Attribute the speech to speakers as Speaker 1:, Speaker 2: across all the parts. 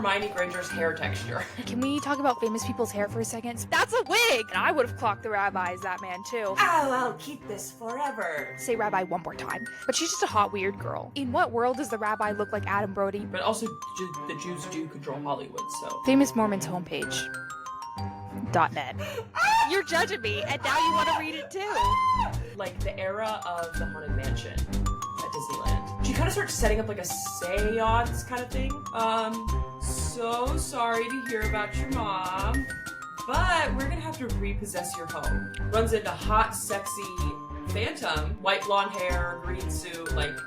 Speaker 1: Hermione Granger's hair texture.
Speaker 2: Can we talk about famous people's hair for a second? That's a wig! And I would have clocked the rabbi as that man too.
Speaker 1: Oh, I'll keep this forever.
Speaker 2: Say rabbi one more time. But she's just a hot, weird girl. In what world does the rabbi look like Adam Brody?
Speaker 1: But also, the Jews do control Hollywood, so.
Speaker 2: Famous Mormons homepage. .net. You're judging me, and now you want to read it too.
Speaker 1: Like the era of the Haunted Mansion at Disneyland. She kind of starts setting up like a seance kind of thing. So sorry to hear about your mom, but we're gonna have to repossess your home. Runs into hot, sexy Phantom, white blonde hair, green suit, like,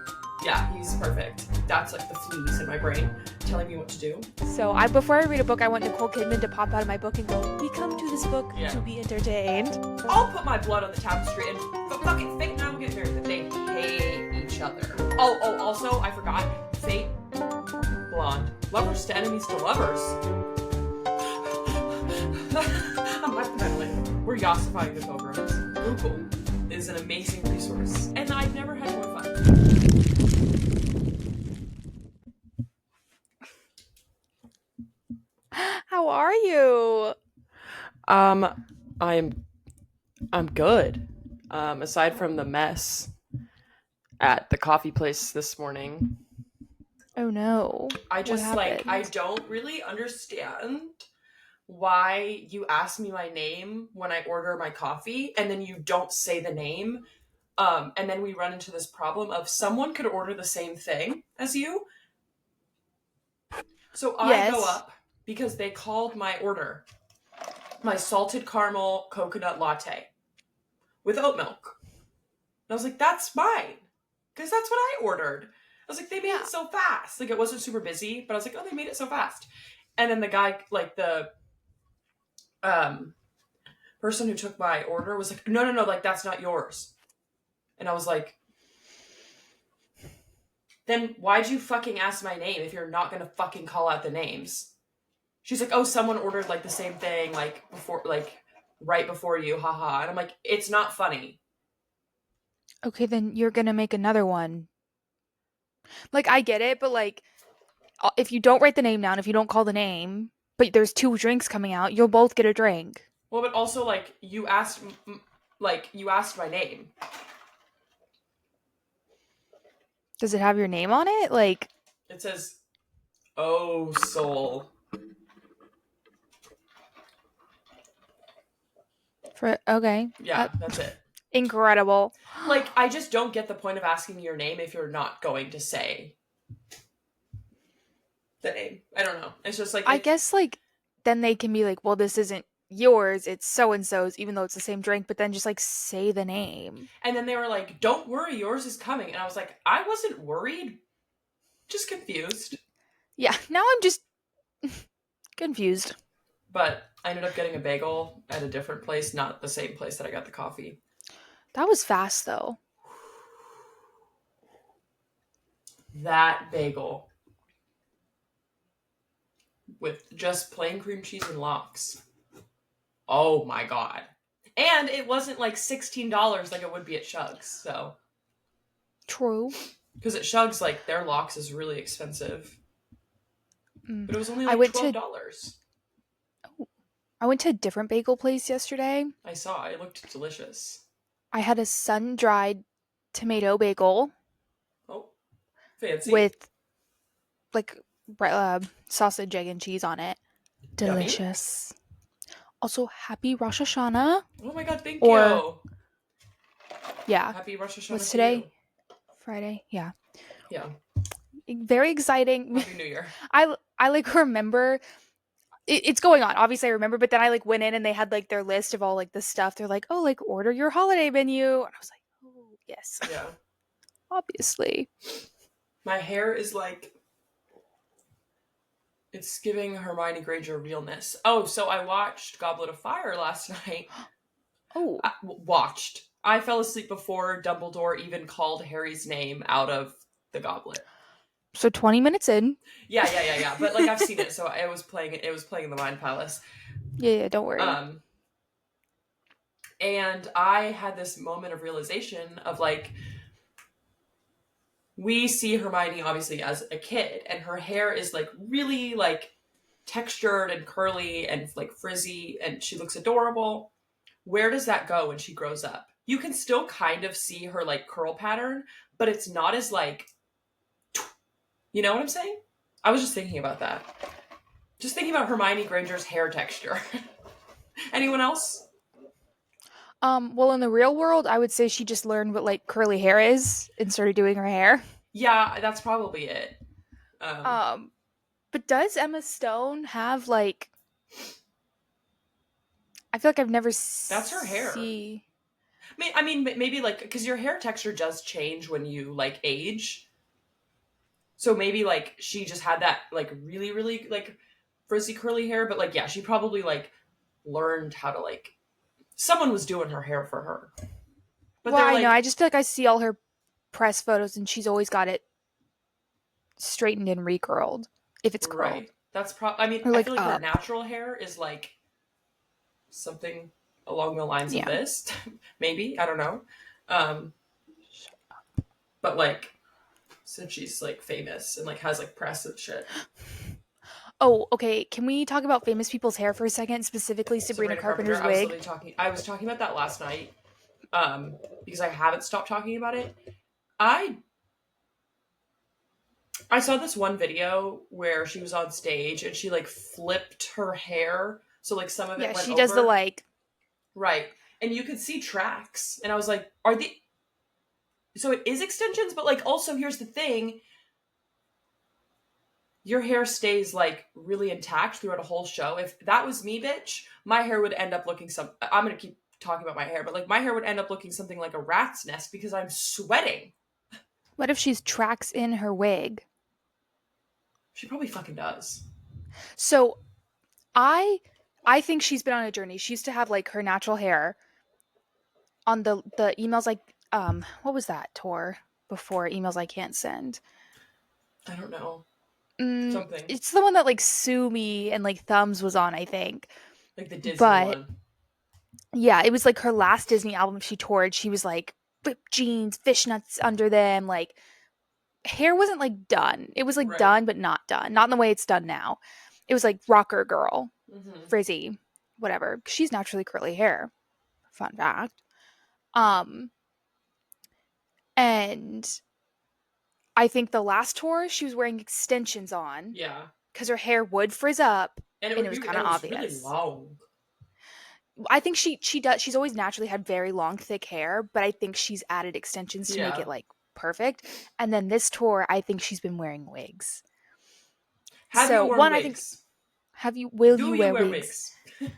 Speaker 1: yeah, he's perfect. That's like the fleas in my brain telling me what to do.
Speaker 2: So before I read a book, I want Nicole Kidman to pop out of my book and go, we come to this book to be entertained.
Speaker 1: I'll put my blood on the tapestry and fucking Fate and I will get married, but they hate each other. Oh, also, I forgot, Fate, blonde. Lovers to enemies to lovers. I'm hyperventilating. We're yassifying the programs. Google is an amazing resource, and I've never had more fun.
Speaker 2: How are you?
Speaker 1: I'm good. Aside from the mess at the coffee place this morning.
Speaker 2: Oh no.
Speaker 1: I don't really understand why you ask me my name when I order my coffee and then you don't say the name. And then we run into this problem of someone could order the same thing as you. So I go up because they called my order my salted caramel coconut latte with oat milk. And I was like, that's mine. Because that's what I ordered. I was like, they made it so fast. Like, it wasn't super busy, but I was like, oh, they made it so fast. And then the guy, like, the person who took my order was like, no, like, that's not yours. And I was like, then why'd you fucking ask my name if you're not gonna fucking call out the names? She's like, oh, someone ordered, like, the same thing, like, before, like, right before you, haha. And I'm like, it's not funny.
Speaker 2: Okay, then you're gonna make another one. Like, I get it, but, like, if you don't write the name down, if you don't call the name, but there's 2 drinks coming out, you'll both get a drink.
Speaker 1: Well, but also, like, you asked my name.
Speaker 2: Does it have your name on it? Like,
Speaker 1: it says, oh, soul.
Speaker 2: Okay.
Speaker 1: Yeah, that's it.
Speaker 2: Incredible.
Speaker 1: Like, I just don't get the point of asking your name if you're not going to say the name. I don't know. It's just like...
Speaker 2: I guess, like, then they can be like, well, this isn't yours, it's so-and-so's, even though it's the same drink, but then just, like, say the name.
Speaker 1: And then they were like, don't worry, yours is coming. And I was like, I wasn't worried. Just confused.
Speaker 2: Yeah, now I'm just confused.
Speaker 1: But I ended up getting a bagel at a different place, not the same place that I got the coffee.
Speaker 2: That was fast, though.
Speaker 1: That bagel with just plain cream cheese and lox. Oh my god. And it wasn't like $16 like it would be at Shug's, so.
Speaker 2: True.
Speaker 1: Because at Shug's, like, their lox is really expensive. But it was only like $12.
Speaker 2: I went to a different bagel place yesterday.
Speaker 1: I saw. It looked delicious.
Speaker 2: I had a sun-dried tomato bagel.
Speaker 1: Oh, fancy.
Speaker 2: With, like, sausage, egg, and cheese on it. Delicious. Yummy. Also, happy Rosh Hashanah.
Speaker 1: Oh my god, thank you.
Speaker 2: Yeah.
Speaker 1: Happy Rosh Hashanah.
Speaker 2: What's today? Friday? Yeah.
Speaker 1: Yeah.
Speaker 2: Very exciting.
Speaker 1: Happy New Year.
Speaker 2: I like remember... It's going on. Obviously, I remember, but then I like went in and they had like their list of all like the stuff. They're like, oh, like order your holiday menu. And I was like, oh, yes.
Speaker 1: Yeah.
Speaker 2: Obviously.
Speaker 1: My hair is like, it's giving Hermione Granger realness. Oh, so I watched Goblet of Fire last night.
Speaker 2: Oh.
Speaker 1: Watched. I fell asleep before Dumbledore even called Harry's name out of the goblet.
Speaker 2: So 20 minutes in.
Speaker 1: Yeah. But like I've seen it, so it was playing in the Mind Palace.
Speaker 2: Yeah, don't worry.
Speaker 1: And I had this moment of realization of like, we see Hermione obviously as a kid, and her hair is like really like textured and curly and like frizzy, and she looks adorable. Where does that go when she grows up? You can still kind of see her like curl pattern, but it's not as like, you know what I'm saying? I was just thinking about that. Just thinking about Hermione Granger's hair texture. Anyone else?
Speaker 2: Well, in the real world, I would say she just learned what like curly hair is and started doing her hair.
Speaker 1: Yeah, that's probably it. Um,
Speaker 2: Um, but does Emma Stone have like? I feel like I've never
Speaker 1: that's her hair.
Speaker 2: see.
Speaker 1: I mean, maybe like because your hair texture does change when you like age. So maybe like she just had that like really really like frizzy curly hair, but like yeah, she probably like learned how to like someone was doing her hair for her. But
Speaker 2: Well,
Speaker 1: they're
Speaker 2: I know.
Speaker 1: like
Speaker 2: I just feel like I see all her press photos, and she's always got it straightened and recurled if it's curled
Speaker 1: right. That's I mean,
Speaker 2: or
Speaker 1: I
Speaker 2: like
Speaker 1: feel like her
Speaker 2: up.
Speaker 1: natural hair is like something along the lines of
Speaker 2: Yeah.
Speaker 1: this. Maybe, I don't know. Um but like since she's like famous and like has like press and shit.
Speaker 2: Oh, okay. Can we talk about famous people's hair for a second, specifically Sabrina
Speaker 1: Sabrina Carpenter,
Speaker 2: Carpenter's wig?
Speaker 1: I was talking about that last night. Because I haven't stopped talking about it. I I saw this one video where she was on stage and she like flipped her hair so like some of
Speaker 2: Yeah,
Speaker 1: it went
Speaker 2: she does the
Speaker 1: over.
Speaker 2: like.
Speaker 1: Right. And you could see tracks. And I was like, are the so it is extensions, but like also here's the thing. Your hair stays like really intact throughout a whole show. If that was me, bitch, my hair would end up looking I'm gonna keep talking about my hair, but like my hair would end up looking something like a rat's nest because I'm sweating.
Speaker 2: What if she's tracks in her wig?
Speaker 1: She probably fucking does.
Speaker 2: So I I think she's been on a journey. She used to have like her natural hair on the emails like what was that tour before emails I can't send?
Speaker 1: I don't know.
Speaker 2: Mm,
Speaker 1: Something.
Speaker 2: it's the one that like Sue Me and like Thumbs was on, I think.
Speaker 1: Like the Disney
Speaker 2: But
Speaker 1: one.
Speaker 2: yeah, it was like her last Disney album she toured. She was like ripped jeans, fishnets under them, like hair wasn't like done. It was like
Speaker 1: Right.
Speaker 2: done but not done. Not in the way it's done now. It was like rocker girl,
Speaker 1: Mm-hmm.
Speaker 2: frizzy, whatever. She's naturally curly hair. Fun fact. Um and I think the last tour she was wearing extensions on
Speaker 1: Yeah.
Speaker 2: because her hair would frizz up
Speaker 1: And it
Speaker 2: and
Speaker 1: would
Speaker 2: it was
Speaker 1: be
Speaker 2: kind
Speaker 1: and
Speaker 2: of
Speaker 1: it was really
Speaker 2: obvious.
Speaker 1: long.
Speaker 2: I think she does she's always naturally had very long thick hair, but I think she's added extensions to make
Speaker 1: Yeah.
Speaker 2: it like perfect. And then this tour I think she's been wearing wigs.
Speaker 1: Have you
Speaker 2: So
Speaker 1: worn
Speaker 2: one I think
Speaker 1: wigs?
Speaker 2: will
Speaker 1: Do
Speaker 2: you
Speaker 1: you
Speaker 2: wear
Speaker 1: wear
Speaker 2: wigs?
Speaker 1: wigs?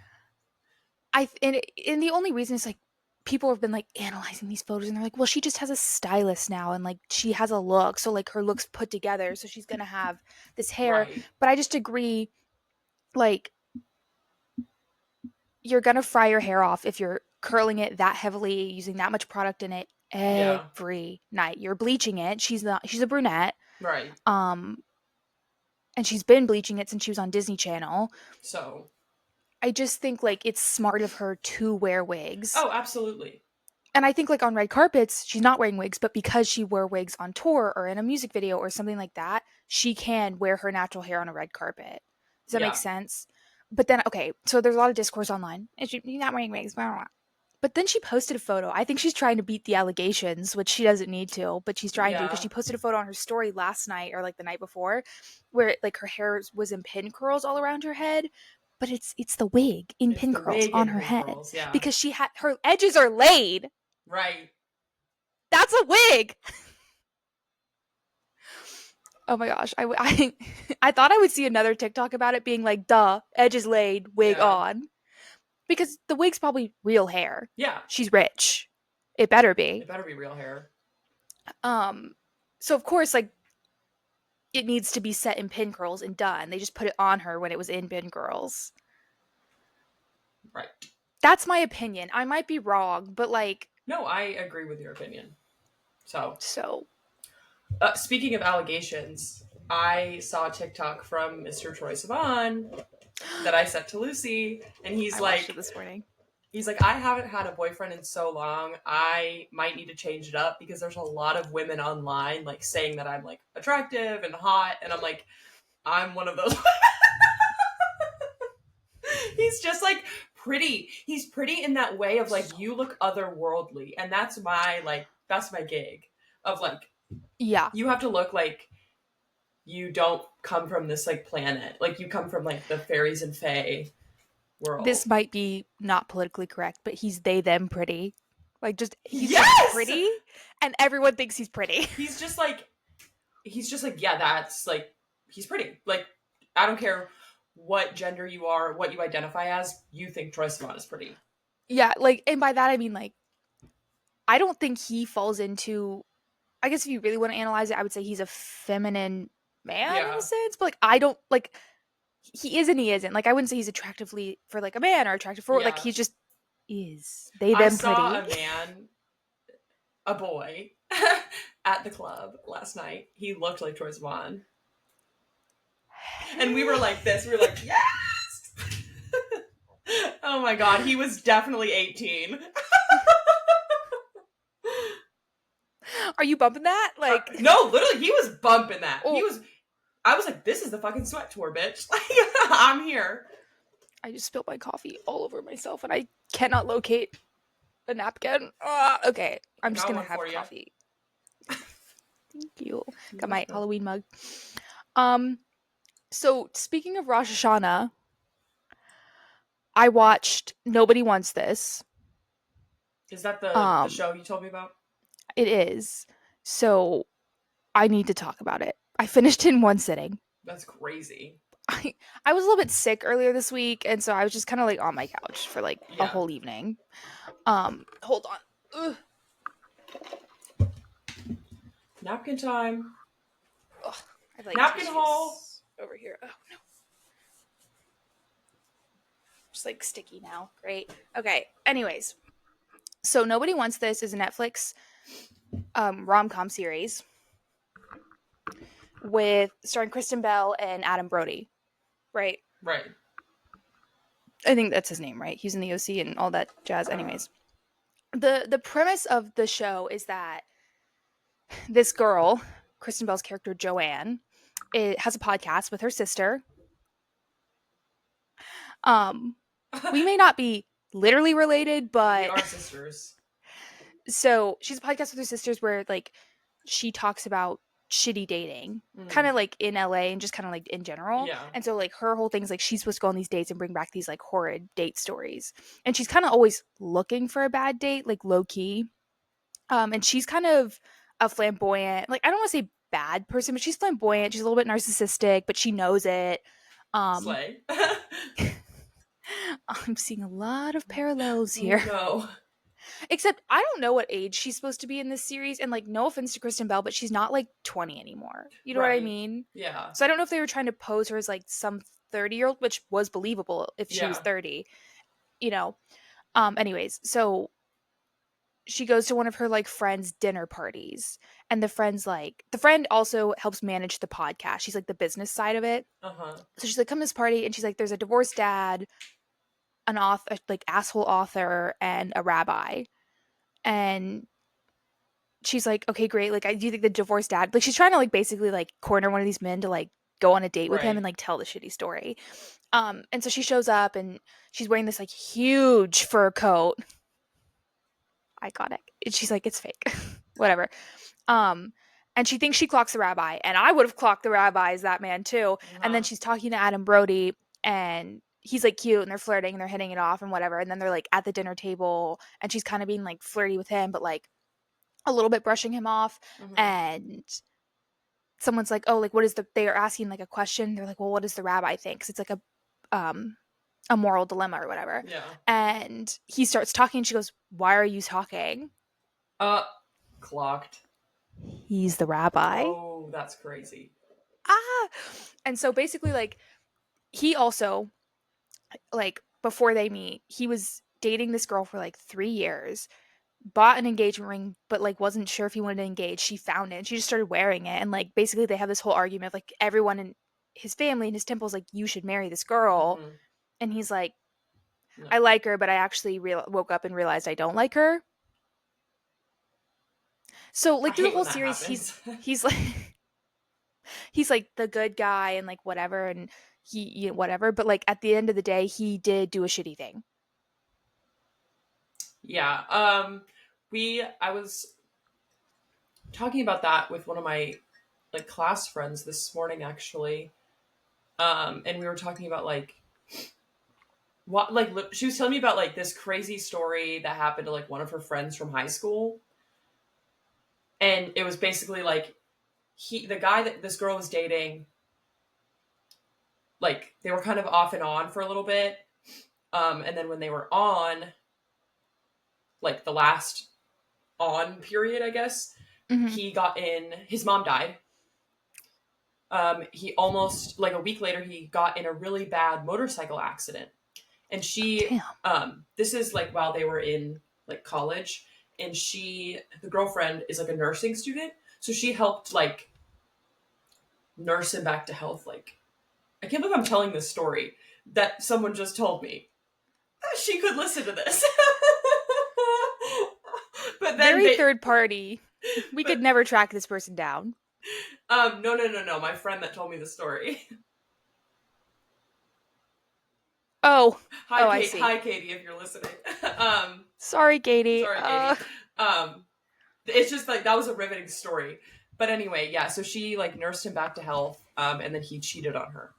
Speaker 2: And the only reason is like people have been like analyzing these photos and they're like, well, she just has a stylist now and like she has a look, so like her looks put together, so she's gonna have this hair.
Speaker 1: Right.
Speaker 2: But I just agree, like you're gonna fry your hair off if you're curling it that heavily, using that much product in it
Speaker 1: Yeah.
Speaker 2: every night. You're bleaching it. She's a brunette.
Speaker 1: Right.
Speaker 2: Um and she's been bleaching it since she was on Disney Channel.
Speaker 1: So.
Speaker 2: I just think like it's smart of her to wear wigs.
Speaker 1: Oh, absolutely.
Speaker 2: And I think like on red carpets, she's not wearing wigs, but because she wore wigs on tour or in a music video or something like that, she can wear her natural hair on a red carpet. Does that make
Speaker 1: Yeah.
Speaker 2: sense? But then, okay, so there's a lot of discourse online. Is she not wearing wigs? Blah, blah, blah. But then she posted a photo. I think she's trying to beat the allegations, which she doesn't need to, but she's trying to because
Speaker 1: Yeah.
Speaker 2: she posted a photo on her story last night or like the night before, where like her hair was in pin curls all around her head, but it's the wig in
Speaker 1: It's
Speaker 2: pin
Speaker 1: the
Speaker 2: curls
Speaker 1: wig
Speaker 2: on
Speaker 1: and
Speaker 2: her
Speaker 1: pin
Speaker 2: head
Speaker 1: curls. Yeah.
Speaker 2: because she had her edges are laid.
Speaker 1: Right.
Speaker 2: That's a wig. Oh my gosh, I thought I would see another TikTok about it being like, "Duh, edges laid, wig
Speaker 1: Yeah.
Speaker 2: on," because the wig's probably real hair.
Speaker 1: Yeah.
Speaker 2: She's rich. It better be.
Speaker 1: It better be real hair.
Speaker 2: So of course, like it needs to be set in pin curls and done. They just put it on her when it was in pin curls.
Speaker 1: Right.
Speaker 2: That's my opinion. I might be wrong, but like,
Speaker 1: No, I agree with your opinion. So. Speaking of allegations, I saw a TikTok from Mr. Troy Sivan that I sent to Lucy, and
Speaker 2: I watched it this morning.
Speaker 1: he's like, I haven't had a boyfriend in so long. I might need to change it up because there's a lot of women online like saying that I'm like attractive and hot, and I'm like, I'm one of those. He's just like pretty. He's pretty in that way of like you look otherworldly, and that's my gig of like
Speaker 2: Yeah.
Speaker 1: you have to look like you don't come from this like planet, like you come from like the fairies and fae world.
Speaker 2: This might be not politically correct, but he's they them pretty. Like just he's
Speaker 1: Yes!
Speaker 2: just pretty and everyone thinks he's pretty.
Speaker 1: He's just like yeah, that's like he's pretty. Like I don't care what gender you are, what you identify as, you think Troye Sivan is pretty.
Speaker 2: Yeah, like, and by that I mean like I don't think he falls into, I guess if you really want to analyze it, I would say he's a feminine man in
Speaker 1: Yeah.
Speaker 2: a sense, but like I don't like he is and he isn't. Like I wouldn't say he's attractively for like a man or attractive for like
Speaker 1: Yeah.
Speaker 2: he just is. They
Speaker 1: I
Speaker 2: them
Speaker 1: saw
Speaker 2: pretty.
Speaker 1: a boy at the club last night. He looked like Troye Sivan. And we were like this. We were like, yes! Oh my god, he was definitely 18.
Speaker 2: Are you bumping that? Like
Speaker 1: no, literally, he was bumping that.
Speaker 2: Oh.
Speaker 1: I was like, this is the fucking sweat tour, bitch. Like, I'm here.
Speaker 2: I just spilled my coffee all over myself and I cannot locate a napkin. Okay, I'm just
Speaker 1: Got
Speaker 2: gonna
Speaker 1: one
Speaker 2: have
Speaker 1: for you.
Speaker 2: coffee. Thank you. Got my
Speaker 1: welcome.
Speaker 2: Halloween mug. So speaking of Rosh Hashanah, I watched Nobody Wants This.
Speaker 1: Is that the show you told me about?
Speaker 2: It is. So I need to talk about it. I finished in one sitting.
Speaker 1: That's crazy.
Speaker 2: I was a little bit sick earlier this week, and so I was just kind of like on my couch for like a whole evening. Hold on. Ugh.
Speaker 1: Napkin time.
Speaker 2: Ugh, I have, like,
Speaker 1: Napkin
Speaker 2: tissues
Speaker 1: hole.
Speaker 2: over here. Oh no. Just like sticky now. Great. Okay. Anyways, so Nobody Wants This is a Netflix rom-com series with starring Kristen Bell and Adam Brody. Right. I think that's his name, right? He's in the OC and all that jazz. Anyways, the premise of the show is that this girl, Kristen Bell's character Joanne, has a podcast with her sister. We may not be literally related, but
Speaker 1: we are sisters.
Speaker 2: So she's a podcast with her sisters where like she talks about shitty dating, kind of like in LA and just kind of like in general.
Speaker 1: Yeah.
Speaker 2: And so like her whole thing is like she's supposed to go on these dates and bring back these like horrid date stories. And she's kind of always looking for a bad date, like low key. And she's kind of a flamboyant, like I don't want to say bad person, but she's flamboyant. She's a little bit narcissistic, but she knows it.
Speaker 1: Slay.
Speaker 2: I'm seeing a lot of parallels here.
Speaker 1: No.
Speaker 2: Except I don't know what age she's supposed to be in this series, and like no offense to Kristen Bell, but she's not like 20 anymore. You know what I mean?
Speaker 1: Yeah.
Speaker 2: So I don't know if they were trying to pose her as like some 30-year-old, which was believable if she was 30. You know. Anyways, so she goes to one of her like friends' dinner parties, and the friend also helps manage the podcast. She's like the business side of it.
Speaker 1: Uh-huh.
Speaker 2: So she's like, come to this party, and she's like, there's a divorced dad, an author, like asshole author, and a rabbi. And she's like, okay, great. Like, do you think the divorced dad, like, she's trying to like basically like corner one of these men to like go on a date with him and like tell the shitty story. And so she shows up and she's wearing this like huge fur coat. Iconic. And she's like, it's fake. Whatever. And she thinks she clocks the rabbi, and I would have clocked the rabbi as that man too.
Speaker 1: Uh-huh.
Speaker 2: And then she's talking to Adam Brody, and he's like cute, and they're flirting and they're hitting it off and whatever. And then they're like at the dinner table, and she's kind of being like flirty with him, but like a little bit brushing him off. And someone's like, oh, like what is they are asking like a question. They're like, well, what does the rabbi think? 'Cause it's like a moral dilemma or whatever.
Speaker 1: Yeah.
Speaker 2: And he starts talking, and she goes, why are you talking?
Speaker 1: Clocked.
Speaker 2: He's the rabbi.
Speaker 1: Oh, that's crazy.
Speaker 2: And so basically like he also like before they meet, he was dating this girl for like 3 years, bought an engagement ring, but like wasn't sure if he wanted to engage. She found it and she just started wearing it, and like basically they have this whole argument of like everyone in his family and his temple's like, you should marry this girl. And he's like, no. I like her, but I actually woke up and realized I don't like her. So like through the whole series he's like he's like the good guy and like whatever, and he whatever, but like at the end of the day he did do a shitty thing.
Speaker 1: Yeah. I was talking about that with one of my like class friends this morning actually. And we were talking about like what like she was telling me about like this crazy story that happened to like one of her friends from high school. And it was basically like the guy that this girl was dating, like they were kind of off and on for a little bit. And then when they were on, like the last on period, I guess,
Speaker 2: Mm-hmm.
Speaker 1: he got in, his mom died. He almost, like a week later, he got in a really bad motorcycle accident. And she,
Speaker 2: Damn.
Speaker 1: this is like while they were in like college, and the girlfriend is like a nursing student. So she helped like nurse him back to health. Like, I can't believe I'm telling this story that someone just told me. She could listen to this. But then
Speaker 2: Very third party. We
Speaker 1: but,
Speaker 2: could never track this person down.
Speaker 1: no. My friend that told me the story.
Speaker 2: Oh.
Speaker 1: Hi,
Speaker 2: Oh, I
Speaker 1: Kate.
Speaker 2: see.
Speaker 1: Hi, Katie, if you're listening.
Speaker 2: Sorry, Katie.
Speaker 1: Sorry, Katie. It's just like that was a riveting story. But anyway, yeah. So she like nursed him back to health, and then he cheated on her.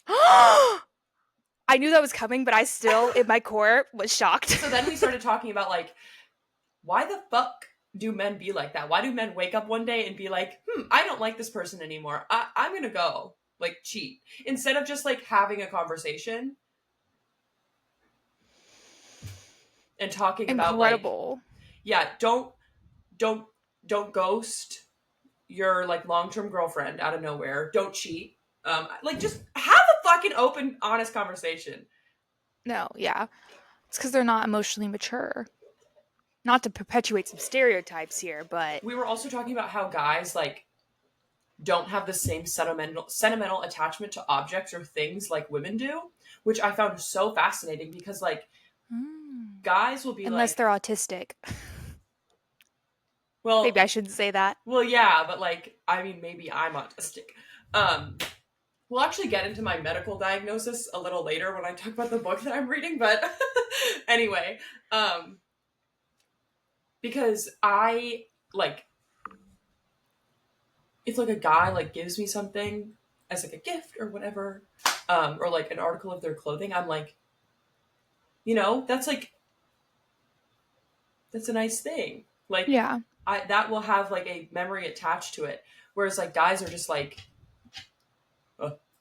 Speaker 2: I knew that was coming, but I still, in my core, was shocked.
Speaker 1: So then we started talking about like, why the fuck do men be like that? Why do men wake up one day and be like, I don't like this person anymore. I'm gonna go like cheat instead of just like having a conversation and talking about like,
Speaker 2: Incredible.
Speaker 1: yeah, don't ghost your like long-term girlfriend out of nowhere. Don't cheat. Like just have a fucking open, honest conversation.
Speaker 2: No, yeah. It's because they're not emotionally mature. Not to perpetuate some stereotypes here, but
Speaker 1: We were also talking about how guys like don't have the same sentimental attachment to objects or things like women do, which I found so fascinating because like guys will be
Speaker 2: unless
Speaker 1: like,
Speaker 2: they're autistic.
Speaker 1: well,
Speaker 2: Maybe I shouldn't say that.
Speaker 1: well, yeah, but like, I mean, maybe I'm autistic. Um, we'll actually get into my medical diagnosis a little later when I talk about the book that I'm reading, but anyway, because I like if like a guy like gives me something as like a gift or whatever, or like an article of their clothing, I'm like, that's like that's a nice thing. Like
Speaker 2: Yeah.
Speaker 1: I that will have like a memory attached to it. Whereas like guys are just like,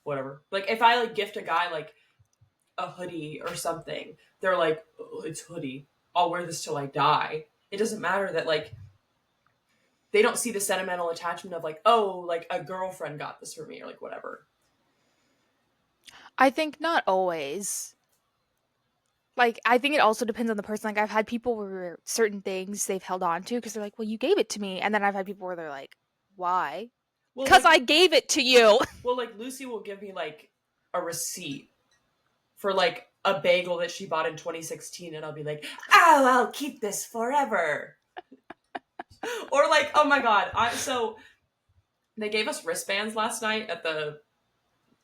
Speaker 1: whatever. Like if I like gift a guy like a hoodie or something, they're like, oh, it's hoodie. I'll wear this till I die. It doesn't matter that like they don't see the sentimental attachment of like, oh, like a girlfriend got this for me or like whatever.
Speaker 2: I think not always. Like, I think it also depends on the person. Like, I've had people where certain things they've held on to because they're like, well, you gave it to me. And then I've had people where they're like, why?
Speaker 1: Well,
Speaker 2: Because
Speaker 1: like,
Speaker 2: I gave it to you.
Speaker 1: well, like Lucy will give me like a receipt for like a bagel that she bought in 2016, and I'll be like, oh, I'll keep this forever. Or like, oh my god, so they gave us wristbands last night at the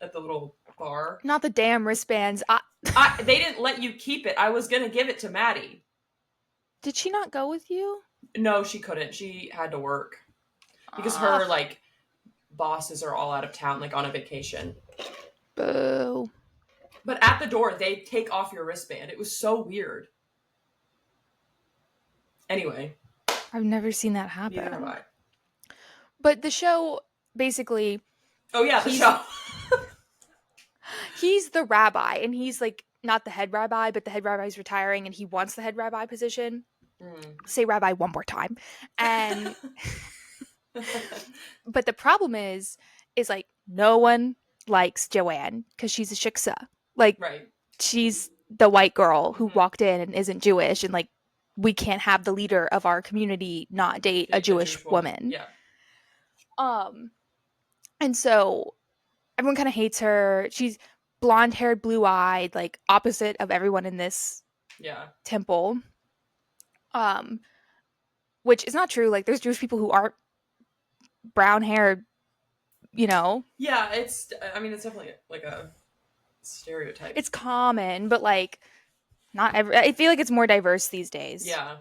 Speaker 1: little bar.
Speaker 2: Not the damn wristbands.
Speaker 1: They didn't let you keep it. I was gonna give it to Maddie.
Speaker 2: Did she not go with you?
Speaker 1: No, she couldn't. She had to work because her like bosses are all out of town, like on a vacation.
Speaker 2: Boo.
Speaker 1: But at the door, they take off your wristband. It was so weird. Anyway,
Speaker 2: I've never seen that happen.
Speaker 1: neither have I.
Speaker 2: But the show, basically,
Speaker 1: Oh yeah, the show.
Speaker 2: he's the rabbi, and he's like not the head rabbi, but the head rabbi's retiring, and he wants the head rabbi position. Say rabbi one more time. And but the problem is like no one likes Joanne because she's a shiksa. Like,
Speaker 1: right.
Speaker 2: She's the white girl who walked in and isn't Jewish, and like we can't have the leader of our community not date a Jewish woman.
Speaker 1: Yeah.
Speaker 2: And so everyone kind of hates her. She's blonde-haired, blue-eyed, like opposite of everyone in this temple. Which is not true. Like, there's Jewish people who aren't brown-haired,
Speaker 1: Yeah, it's definitely like a Stereotype.
Speaker 2: It's common, but like not every. I feel like it's more diverse these days.
Speaker 1: Yeah.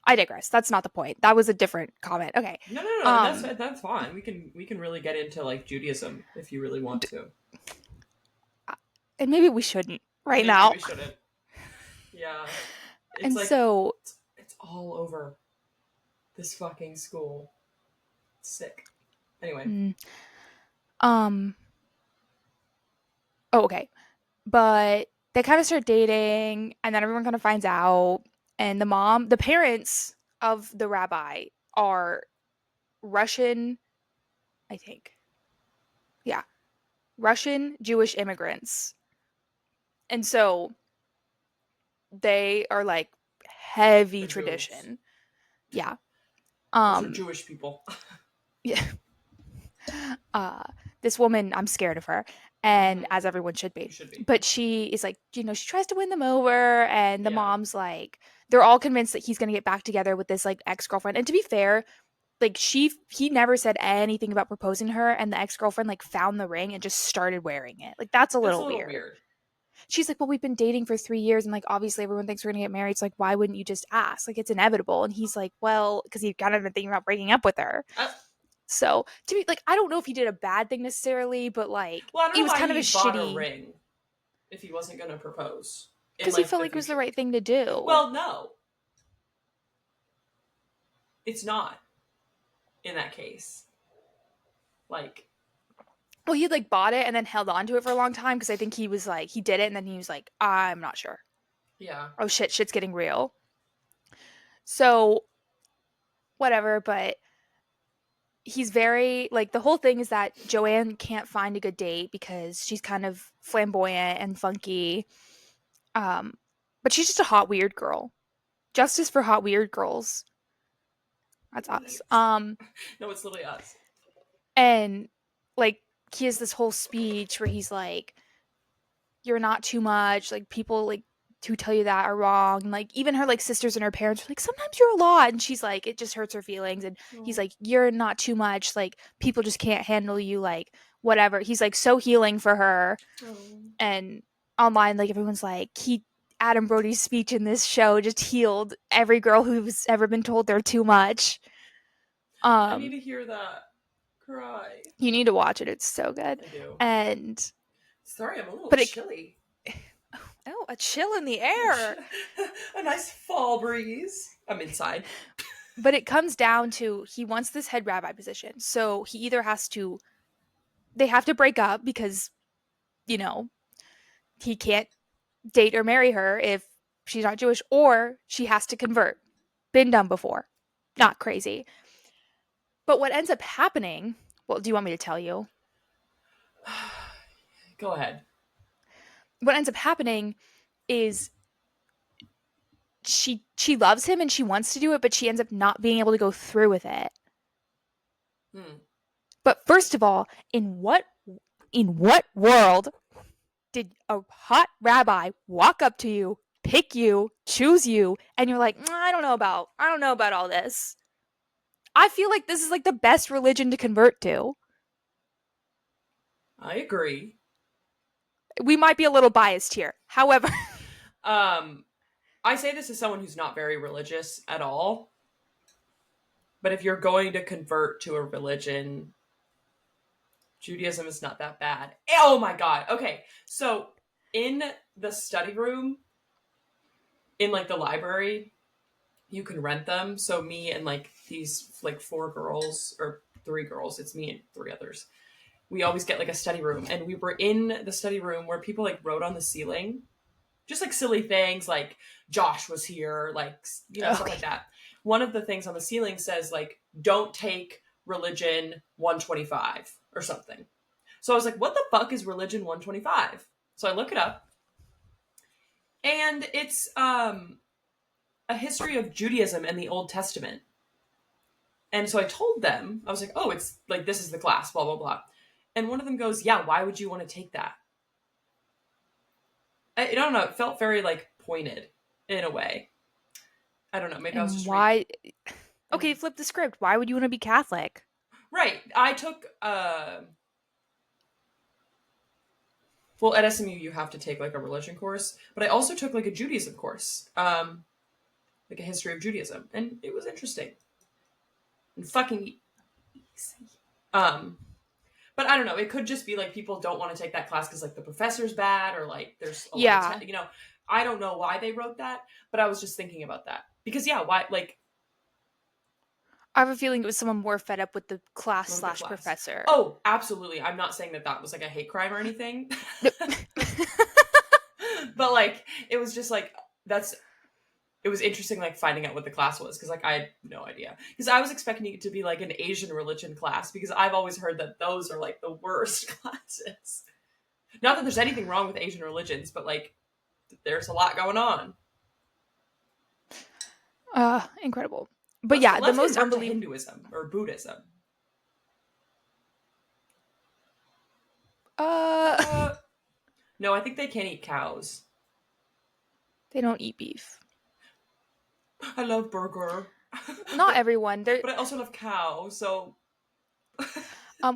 Speaker 2: I digress. That's not the point. That was a different comment. Okay.
Speaker 1: No. And that's fine. We can really get into like Judaism if you really want to.
Speaker 2: And maybe we shouldn't right
Speaker 1: Maybe
Speaker 2: now.
Speaker 1: we shouldn't. Yeah. It's
Speaker 2: And
Speaker 1: like
Speaker 2: so
Speaker 1: it's all over this fucking school. It's sick. Anyway.
Speaker 2: um oh okay. But they kind of start dating and then everyone kind of finds out and the parents of the rabbi are Russian, I think. Yeah. Russian Jewish immigrants. And so they are like heavy
Speaker 1: The Jews.
Speaker 2: tradition. Yeah.
Speaker 1: Those are Jewish people.
Speaker 2: Yeah. This woman, I'm scared of her, and as everyone should
Speaker 1: You
Speaker 2: be.
Speaker 1: should be.
Speaker 2: But she is like, she tries to win them over, and the
Speaker 1: Yeah.
Speaker 2: mom's like, they're all convinced that he's gonna get back together with this like ex-girlfriend. And to be fair, like he never said anything about proposing to her, and the ex-girlfriend like found the ring and just started wearing it. Like that's a little weird. She's like, well, we've been dating for 3 years, and like obviously everyone thinks we're gonna get married. So like, why wouldn't you just ask? Like it's inevitable. And he's like, well, because he kind of been thinking about breaking up with her. So to be like, I don't know if he did a bad thing necessarily, but like,
Speaker 1: Well, I don't know
Speaker 2: it was
Speaker 1: why
Speaker 2: kind of
Speaker 1: he
Speaker 2: a
Speaker 1: bought
Speaker 2: shitty
Speaker 1: a ring if he wasn't going to propose.
Speaker 2: because he felt like it was the right thing to do.
Speaker 1: Well, no, it's not. In that case, like,
Speaker 2: well, he like bought it and then held on to it for a long time because I think he was like he did it and then he was like, I'm not sure.
Speaker 1: Yeah.
Speaker 2: Oh shit's getting real. So, whatever, but he's very like the whole thing is that Joanne can't find a good date because she's kind of flamboyant and funky. But she's just a hot weird girl. Justice for hot weird girls. That's us.
Speaker 1: No, it's literally us.
Speaker 2: And like he has this whole speech where he's like, you're not too much, like people like who tell you that are wrong. And like even her like sisters and her parents are like, sometimes you're a lot, and she's like, it just hurts her feelings. And he's like, you're not too much, like people just can't handle you, like whatever. He's like so healing for her. And online like everyone's like, Adam Brody's speech in this show just healed every girl who's ever been told they're too much.
Speaker 1: I need to hear that cry.
Speaker 2: You need to watch it. It's so good.
Speaker 1: I do.
Speaker 2: And
Speaker 1: sorry, I'm a little chilly.
Speaker 2: Oh, a chill in the air.
Speaker 1: A nice fall breeze. I'm inside.
Speaker 2: But it comes down to he wants this head rabbi position. So he either they have to break up because, he can't date or marry her if she's not Jewish, or she has to convert. Been done before. Not crazy. But what ends up happening, well, do you want me to tell you?
Speaker 1: Go ahead.
Speaker 2: What ends up happening is she loves him and she wants to do it, but she ends up not being able to go through with it. But first of all, in what world did a hot rabbi walk up to you, pick you, choose you, and you're like, I don't know about all this. I feel like this is like the best religion to convert to.
Speaker 1: I agree.
Speaker 2: We might be a little biased here. However,
Speaker 1: I say this as someone who's not very religious at all. But if you're going to convert to a religion, Judaism is not that bad. Oh my god. Okay. So in the study room, in like the library, you can rent them. So me and like these like 4 girls or 3 girls, it's me and 3 others. We always get like a study room, and we were in the study room where people like wrote on the ceiling, just like silly things like Josh was here, like, stuff like that. One of the things on the ceiling says like, don't take religion 125 or something. So I was like, what the fuck is religion 125? So I look it up, and it's a history of Judaism and the Old Testament. And so I told them, I was like, oh, it's like, this is the class, blah, blah, blah. And one of them goes, yeah, why would you want to take that? I don't know. It felt very like pointed in a way. I don't know. Maybe I was just
Speaker 2: why? Okay, flip the script. Why would you want to be Catholic?
Speaker 1: Right. I took Well, at SMU you have to take like a religion course, but I also took like a Judaism course, like a history of Judaism, and it was interesting and fucking easy. Um, but I don't know. It could just be like people don't want to take that class because like the professor's bad or like there's a lot of
Speaker 2: Yeah.
Speaker 1: I don't know why they wrote that, but I was just thinking about that because yeah, why like
Speaker 2: I have a feeling it was someone more fed up with the class
Speaker 1: with the
Speaker 2: slash
Speaker 1: class.
Speaker 2: professor.
Speaker 1: Oh, absolutely. I'm not saying that that was like a hate crime or anything,
Speaker 2: No-
Speaker 1: but like it was just like that's it was interesting like finding out what the class was because like I had no idea because I was expecting it to be like an Asian religion class because I've always heard that those are like the worst classes. Not that there's anything wrong with Asian religions, but like there's a lot going on.
Speaker 2: Incredible. But yeah, the
Speaker 1: Let's
Speaker 2: most
Speaker 1: convert to
Speaker 2: unbelievable.
Speaker 1: Hinduism or Buddhism.
Speaker 2: Uh,
Speaker 1: Uh, no, I think they can't eat cows.
Speaker 2: they don't eat beef.
Speaker 1: I love burger,
Speaker 2: Not everyone. There,
Speaker 1: but I also love cow. So,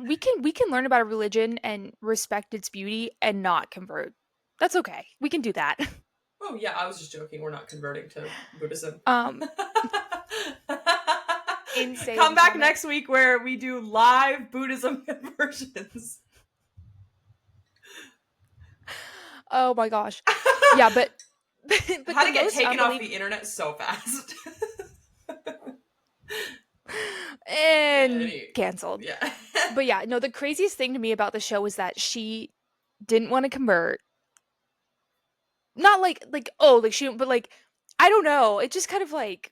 Speaker 2: we can learn about a religion and respect its beauty and not convert. That's okay. We can do that.
Speaker 1: oh yeah, I was just joking. We're not converting to Buddhism.
Speaker 2: Um, insane
Speaker 1: Come back
Speaker 2: comment.
Speaker 1: next week where we do live Buddhism conversions.
Speaker 2: Oh my gosh. Yeah, but
Speaker 1: How to
Speaker 2: the
Speaker 1: get
Speaker 2: most
Speaker 1: taken off
Speaker 2: unbelievable
Speaker 1: the internet so fast.
Speaker 2: and canceled.
Speaker 1: Yeah.
Speaker 2: But yeah, no, the craziest thing to me about the show was that she didn't want to convert. Not like oh, like she but like I don't know. It just kind of like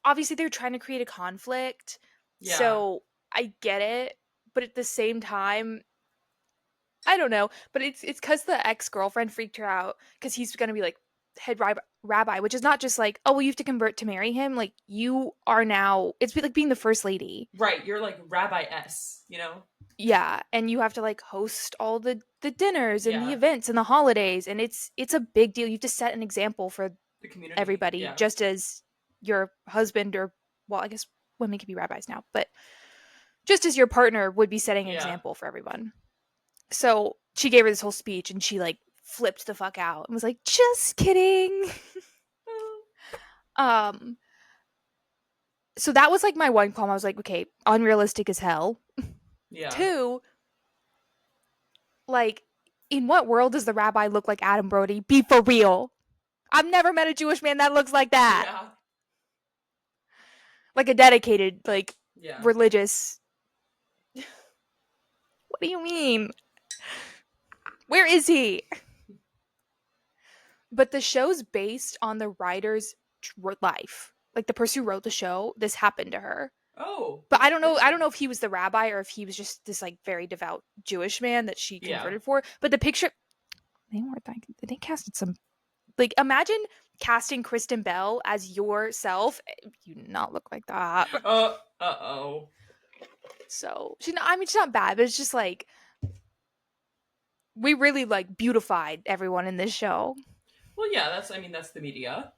Speaker 2: obviously they're trying to create a conflict.
Speaker 1: Yeah.
Speaker 2: So I get it, but at the same time, I don't know. But it's cuz the ex-girlfriend freaked her out cuz he's going to be like rabbi, which is not just like, oh, well you have to convert to marry him. Like you are now it's like being the first lady.
Speaker 1: Right. You're like Rabbi S, you know?
Speaker 2: Yeah, and you have to like host all the dinners and the
Speaker 1: Yeah.
Speaker 2: events and the holidays and it's a big deal. You have to set an example for
Speaker 1: The community.
Speaker 2: everybody
Speaker 1: Yeah.
Speaker 2: just as your husband or well, I guess women can be rabbis now, but just as your partner would be setting an
Speaker 1: Yeah.
Speaker 2: example for everyone. So she gave her this whole speech and she like flipped the fuck out and was like, just kidding. um so that was like my one qualm. I was like, okay, unrealistic as hell.
Speaker 1: Yeah.
Speaker 2: Two, like, in what world does the rabbi look like Adam Brody? Be for real. I've never met a Jewish man that looks like that.
Speaker 1: Yeah.
Speaker 2: Like a dedicated, like,
Speaker 1: Yeah.
Speaker 2: religious. What do you mean? Where is he? But the show's based on the writer's life. Like the person who wrote the show, this happened to her.
Speaker 1: Oh.
Speaker 2: But I don't know. I don't know if he was the rabbi or if he was just this like very devout Jewish man that she
Speaker 1: Yeah.
Speaker 2: converted for. But the picture, they casted some. Like imagine casting Kristen Bell as yourself. You do not look like that.
Speaker 1: Uh-oh.
Speaker 2: So she's not bad, but it's just like we really like beautified everyone in this show.
Speaker 1: Well, yeah, that's the media.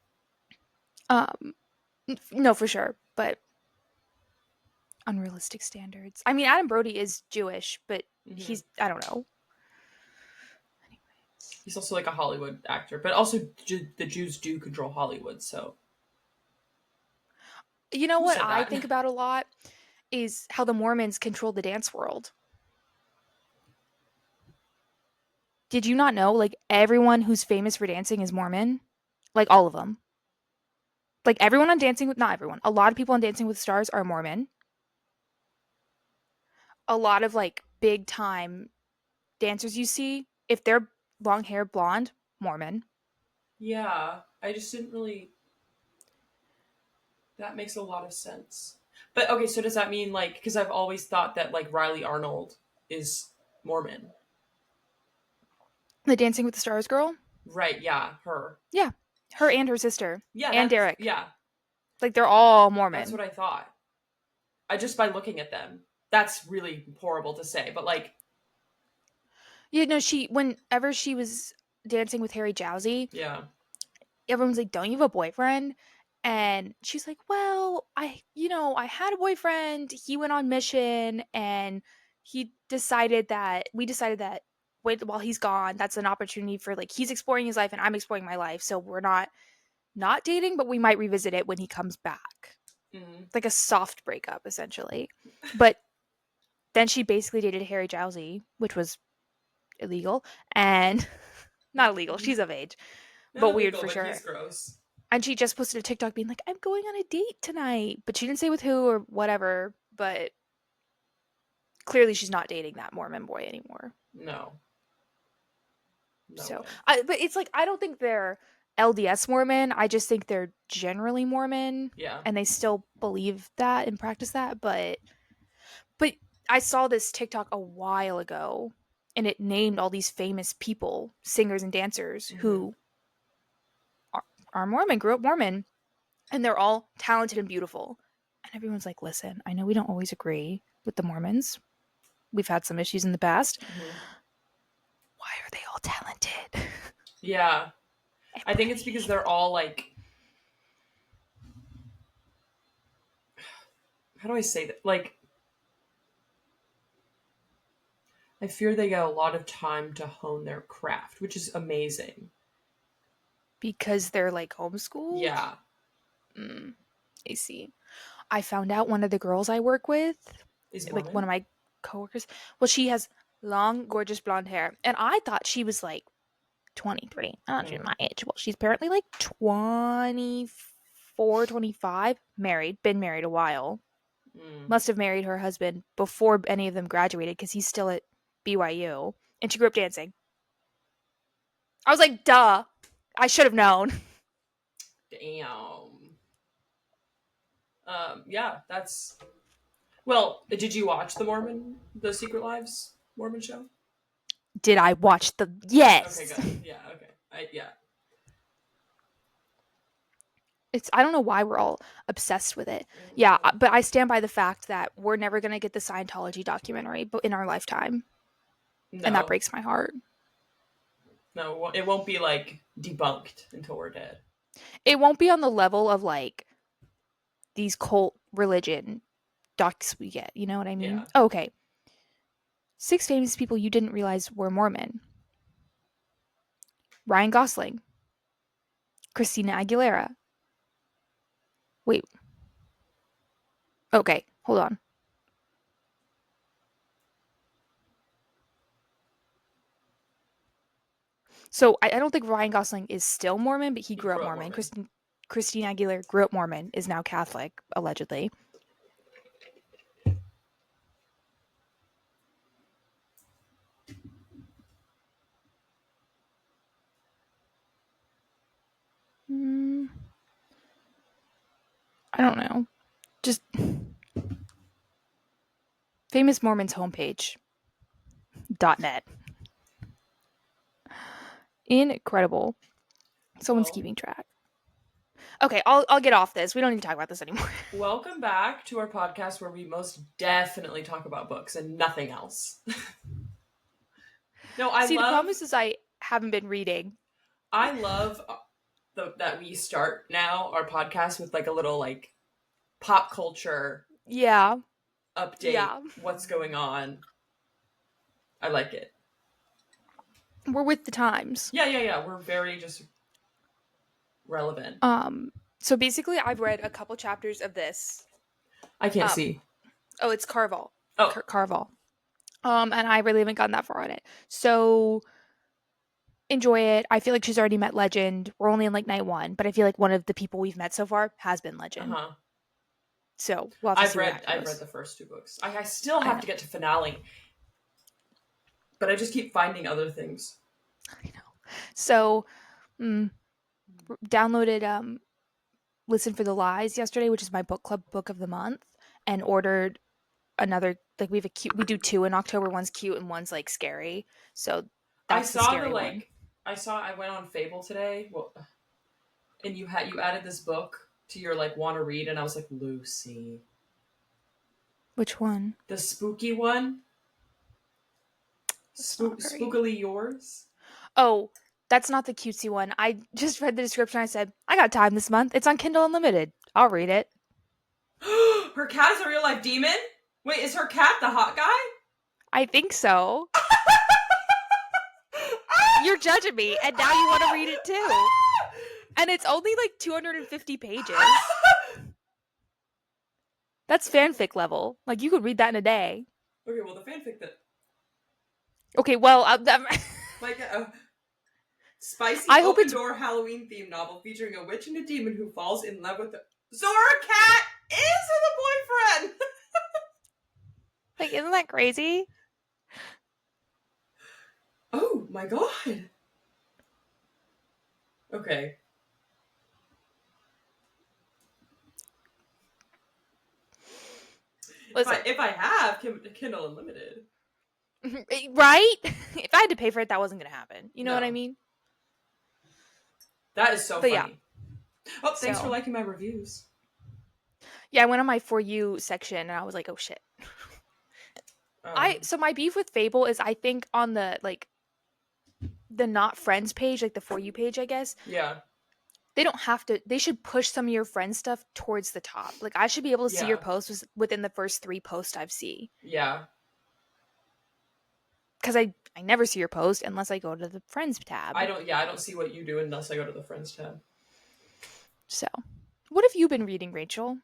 Speaker 2: No, for sure, but unrealistic standards. I mean, Adam Brody is Jewish, but he's I don't know.
Speaker 1: He's also like a Hollywood actor, but also the Jews do control Hollywood, so.
Speaker 2: You know
Speaker 1: Who
Speaker 2: what
Speaker 1: said
Speaker 2: I
Speaker 1: that?
Speaker 2: think about a lot is how the Mormons control the dance world. Did you not know like everyone who's famous for dancing is Mormon? Like all of them. Like everyone on Dancing with not everyone. A lot of people on Dancing with the Stars are Mormon. A lot of like big time dancers you see, if they're long hair blonde, Mormon.
Speaker 1: Yeah, I just didn't really. That makes a lot of sense. But okay, so does that mean like because I've always thought that like Riley Arnold is Mormon?
Speaker 2: The Dancing with the Stars girl?
Speaker 1: Right? Yeah, her.
Speaker 2: Yeah. Her and her sister.
Speaker 1: Yeah,
Speaker 2: And Derek.
Speaker 1: Yeah,
Speaker 2: Like they're all Mormon.
Speaker 1: that's what I thought. I just by looking at them, that's really horrible to say, but like.
Speaker 2: Yeah, no, whenever she was dancing with Harry Jowsey,
Speaker 1: Yeah.
Speaker 2: everyone's like, "Don't you have a boyfriend?" And she's like, "Well, I had a boyfriend. He went on mission, and we decided that while he's gone, that's an opportunity for like he's exploring his life and I'm exploring my life. So we're not dating, but we might revisit it when he comes back. Like a soft breakup, essentially. But then she basically dated Harry Jowsey, which was illegal and not illegal. She's of age, but
Speaker 1: Not
Speaker 2: weird
Speaker 1: illegal,
Speaker 2: for
Speaker 1: but
Speaker 2: sure.
Speaker 1: he's gross.
Speaker 2: And she just posted a TikTok being like, I'm going on a date tonight. But she didn't say with who or whatever. But clearly she's not dating that Mormon boy anymore.
Speaker 1: No.
Speaker 2: So, but it's like, I don't think they're LDS Mormon. I just think they're generally Mormon.
Speaker 1: Yeah.
Speaker 2: And they still believe that and practice that. But I saw this TikTok a while ago. And it named all these famous people, singers and dancers, who are Mormon, grew up Mormon. And they're all talented and beautiful. And everyone's like, listen, I know we don't always agree with the Mormons. We've had some issues in the past. Why are they all talented?
Speaker 1: Yeah. I think it's because they're all like, how do I say that? Like, I fear they get a lot of time to hone their craft, which is amazing.
Speaker 2: Because they're like homeschooled?
Speaker 1: Yeah.
Speaker 2: I see. I found out one of the girls I work with,
Speaker 1: Is
Speaker 2: like
Speaker 1: Mormon?
Speaker 2: one of my coworkers, well, she has long, gorgeous blonde hair. And I thought she was like 23. Not she's my age. Well, she's apparently like 24, 25, married, been married a while. Must have married her husband before any of them graduated because he's still at BYU. And she grew up dancing. I was like, duh. I should have known.
Speaker 1: Damn. Yeah, that's... Well, did you watch The Secret Lives Mormon show?
Speaker 2: Did I watch the... Yes!
Speaker 1: Okay, good. Yeah, okay. Yeah.
Speaker 2: I don't know why we're all obsessed with it. Yeah, but I stand by the fact that we're never going to get the Scientology documentary in our lifetime. No. And that breaks my heart.
Speaker 1: No, it won't be, like, debunked until we're dead.
Speaker 2: It won't be on the level of, like, these cult religion docs we get. You know what I mean?
Speaker 1: Yeah.
Speaker 2: Oh, okay. 6 famous people you didn't realize were Mormon. Ryan Gosling. Christina Aguilera. Wait. Okay, hold on. So I don't think Ryan Gosling is still Mormon, but he grew up Mormon. Christina Aguilera grew up Mormon, is now Catholic, allegedly. I don't know. Just Famous Mormons homepage. .net. Incredible. Someone's keeping track. Okay, I'll get off this. We don't need to talk about this anymore.
Speaker 1: Welcome back to our podcast where we most definitely talk about books and nothing else. No,
Speaker 2: the problem is I haven't been reading.
Speaker 1: I love that we start now our podcast with like a little like pop culture update. What's going on? I like it.
Speaker 2: We're with the times.
Speaker 1: Yeah. We're very just relevant.
Speaker 2: So basically I've read a couple chapters of this.
Speaker 1: I can't see.
Speaker 2: Oh, it's Carval.
Speaker 1: Oh.
Speaker 2: Carval. And I really haven't gotten that far on it. So enjoy it. I feel like she's already met Legend. We're only in like night 1, but I feel like one of the people we've met so far has been Legend. So we'll have to
Speaker 1: I've read the first 2 books. I still have to get to finale. But I just keep finding other things.
Speaker 2: I know. So downloaded Listen for the Lies yesterday, which is my book club book of the month, and ordered another, like we do 2 in October. One's cute and one's like scary. So that's the scary one.
Speaker 1: I went on Fable today. Well, and you added this book to your like want to read, and I was like, Lucy.
Speaker 2: Which one?
Speaker 1: The spooky one. Spookily Yours.
Speaker 2: Oh, that's not the cutesy one. I just read the description. I said, I got time this month. It's on Kindle Unlimited. I'll read it.
Speaker 1: Her cat is a real life demon? Wait, is her cat the hot guy?
Speaker 2: I think so. You're judging me, and now you want to read it too. And it's only like 250 pages. That's fanfic level. Like, you could read that in a day.
Speaker 1: Okay, well, the fanfic that
Speaker 2: Okay, well,
Speaker 1: like a spicy
Speaker 2: I hope
Speaker 1: open
Speaker 2: it's
Speaker 1: door Halloween themed novel featuring a witch and a demon who falls in love with the Zora Cat is the boyfriend.
Speaker 2: like, isn't that crazy?
Speaker 1: Oh my god. Okay.
Speaker 2: Listen,
Speaker 1: If I have Kindle Unlimited.
Speaker 2: right? If I had to pay for it, that wasn't gonna happen. You know what I
Speaker 1: No.
Speaker 2: mean?
Speaker 1: That is so
Speaker 2: But
Speaker 1: funny.
Speaker 2: yeah.
Speaker 1: Oh, thanks
Speaker 2: So-
Speaker 1: for liking my reviews.
Speaker 2: Yeah, I went on my For You section and I was like, oh shit. So my beef with Fable is I think on the like the not friends page, like the For You page, I guess,
Speaker 1: Yeah.
Speaker 2: they don't have to, they should push some of your friend stuff towards the top. Like, I should be able to see your
Speaker 1: Yeah.
Speaker 2: posts within the first 3 posts I've seen.
Speaker 1: Yeah.
Speaker 2: Because I never see your post unless I go to the friends tab.
Speaker 1: I don't see what you do unless I go to the friends tab.
Speaker 2: So, what have you been reading, Rachel?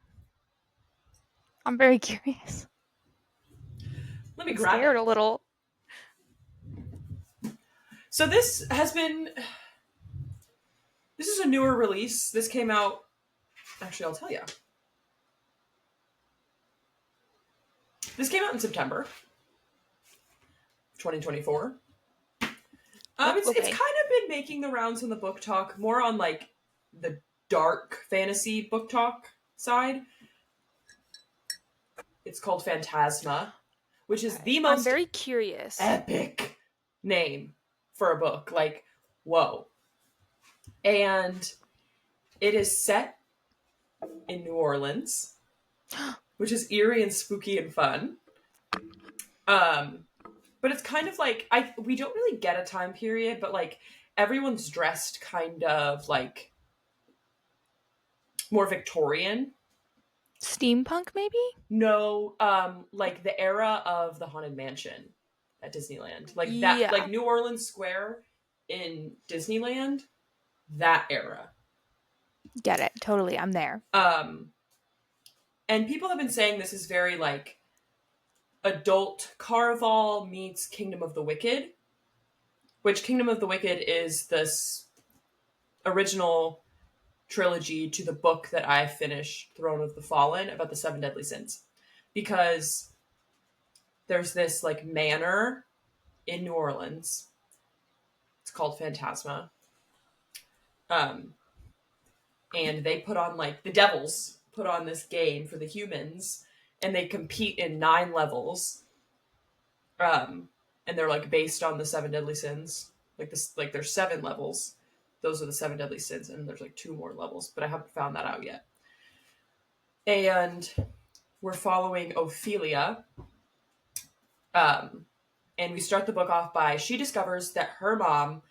Speaker 2: I'm very curious.
Speaker 1: Let me
Speaker 2: I'm
Speaker 1: grab
Speaker 2: scared
Speaker 1: it.
Speaker 2: a little.
Speaker 1: So this is a newer release. This came out, actually I'll tell you. This came out in September 2024. It's
Speaker 2: Okay.
Speaker 1: kind of been making the rounds on the book talk, more on like the dark fantasy book talk side. It's called Phantasma, which is the
Speaker 2: I'm
Speaker 1: most
Speaker 2: very curious.
Speaker 1: epic name for a book. Like, whoa. And it is set in New Orleans, which is eerie and spooky and fun. But it's kind of like we don't really get a time period, but like everyone's dressed kind of like more Victorian.
Speaker 2: Steampunk, maybe?
Speaker 1: No, like the era of the Haunted Mansion at Disneyland. Like that,
Speaker 2: Yeah.
Speaker 1: like New Orleans Square in Disneyland, that era.
Speaker 2: Get it. Totally. I'm there.
Speaker 1: And people have been saying this is very like adult Caraval meets Kingdom of the Wicked, which Kingdom of the Wicked is this original trilogy to the book that I finished, Throne of the Fallen, about the 7 deadly sins. Because there's this like manor in New Orleans. It's called Phantasma. And they put on like the devils put on this game for the humans, and they compete in 9 levels. And they're like based on the 7 deadly sins. Like this, like there's 7 levels. Those are the 7 deadly sins, and there's like 2 more levels, but I haven't found that out yet. And we're following Ophelia. And we start the book off by she discovers that her mom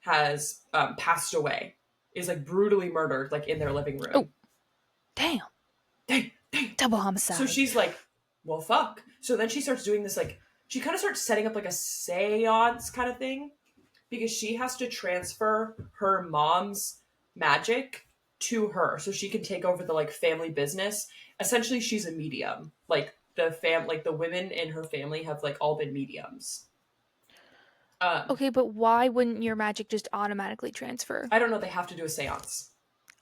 Speaker 1: has passed away, is like brutally murdered, like in their living room.
Speaker 2: Oh, damn.
Speaker 1: Dang.
Speaker 2: Double homicide.
Speaker 1: So she's like, well, fuck. So then she starts doing this, like, she kind of starts setting up like a seance kind of thing, because she has to transfer her mom's magic to her so she can take over the like family business. Essentially, she's a medium. Like the women in her family have like all been mediums.
Speaker 2: Okay, but why wouldn't your magic just automatically transfer?
Speaker 1: I don't know. They have to do a seance.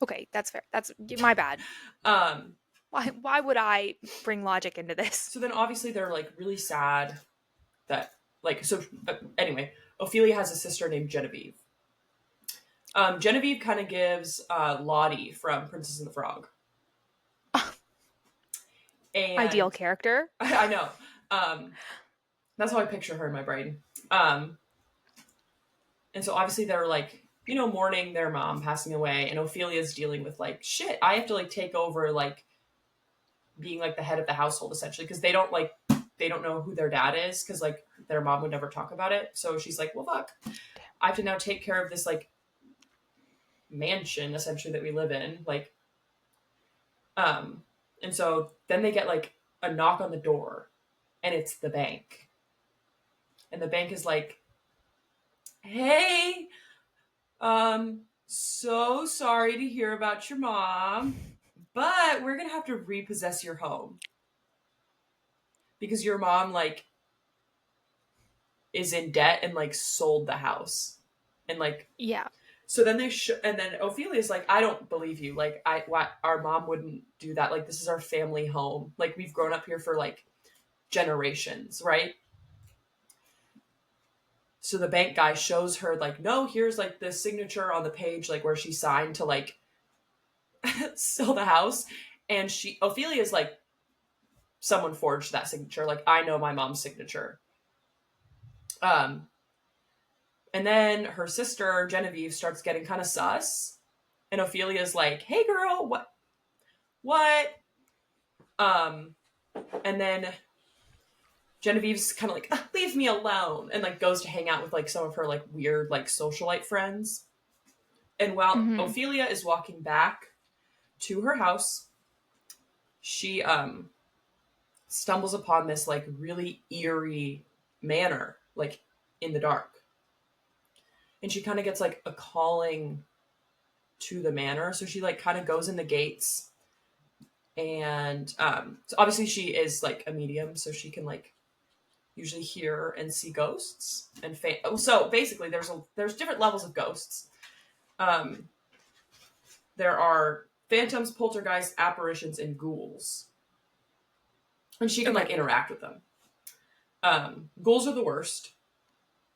Speaker 2: Okay, that's fair. That's my bad. Why would I bring logic into this?
Speaker 1: So then obviously they're like really sad that like, so anyway, Ophelia has a sister named Genevieve. Genevieve kind of gives Lottie from Princess and the Frog. And
Speaker 2: Ideal character.
Speaker 1: I know. That's how I picture her in my brain. And so obviously they're like, you know, mourning their mom passing away, and Ophelia's dealing with like, shit, I have to like take over like being like the head of the household essentially, because they don't know who their dad is, because like their mom would never talk about it. So she's like, well, fuck, I have to now take care of this like mansion essentially that we live in, like, and so then they get like a knock on the door, and it's the bank, and the bank is like, Hey, so sorry to hear about your mom, but we're gonna have to repossess your home because your mom like is in debt and like sold the house, and like
Speaker 2: Yeah.
Speaker 1: so then and then Ophelia's like, I don't believe you. Like, our mom wouldn't do that. Like, this is our family home. Like, we've grown up here for like generations, right? So the bank guy shows her like, no, here's like the signature on the page, like where she signed to like sell the house, and Ophelia's like, someone forged that signature. Like, I know my mom's signature. Um, and then her sister Genevieve starts getting kind of sus, and Ophelia's like, hey girl, what? Um, and then Genevieve's kind of like, leave me alone, and like goes to hang out with like some of her like weird like socialite friends. And while
Speaker 2: Mm-hmm.
Speaker 1: Ophelia is walking back to her house, she stumbles upon this like really eerie manor, like in the dark. And she kind of gets like a calling to the manor. So she like kind of goes in the gates, and so obviously she is like a medium, so she can like usually hear and see ghosts and so basically there's different levels of ghosts. Um, there are phantoms, poltergeists, apparitions, and ghouls, and she can
Speaker 2: Okay.
Speaker 1: like interact with them. Ghouls are the worst.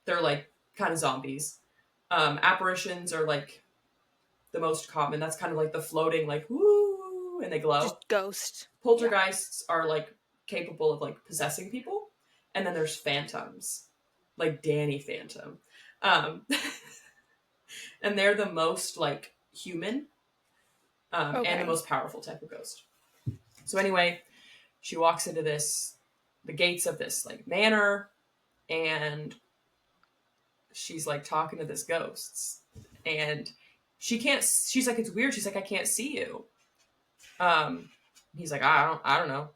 Speaker 1: They're like kind of zombies. Apparitions are like the most common. That's kind of like the floating, like woo, and they glow.
Speaker 2: Just ghost. Yeah.
Speaker 1: Poltergeists are like capable of like possessing people, and then there's phantoms, like Danny Phantom, um, and they're the most like human, and the
Speaker 2: Okay.
Speaker 1: most powerful type of ghost. So anyway, she walks into the gates of this like manor, and she's like talking to this ghosts, and she can't. She's like, it's weird. She's like, I can't see you. Um, he's like, I don't know.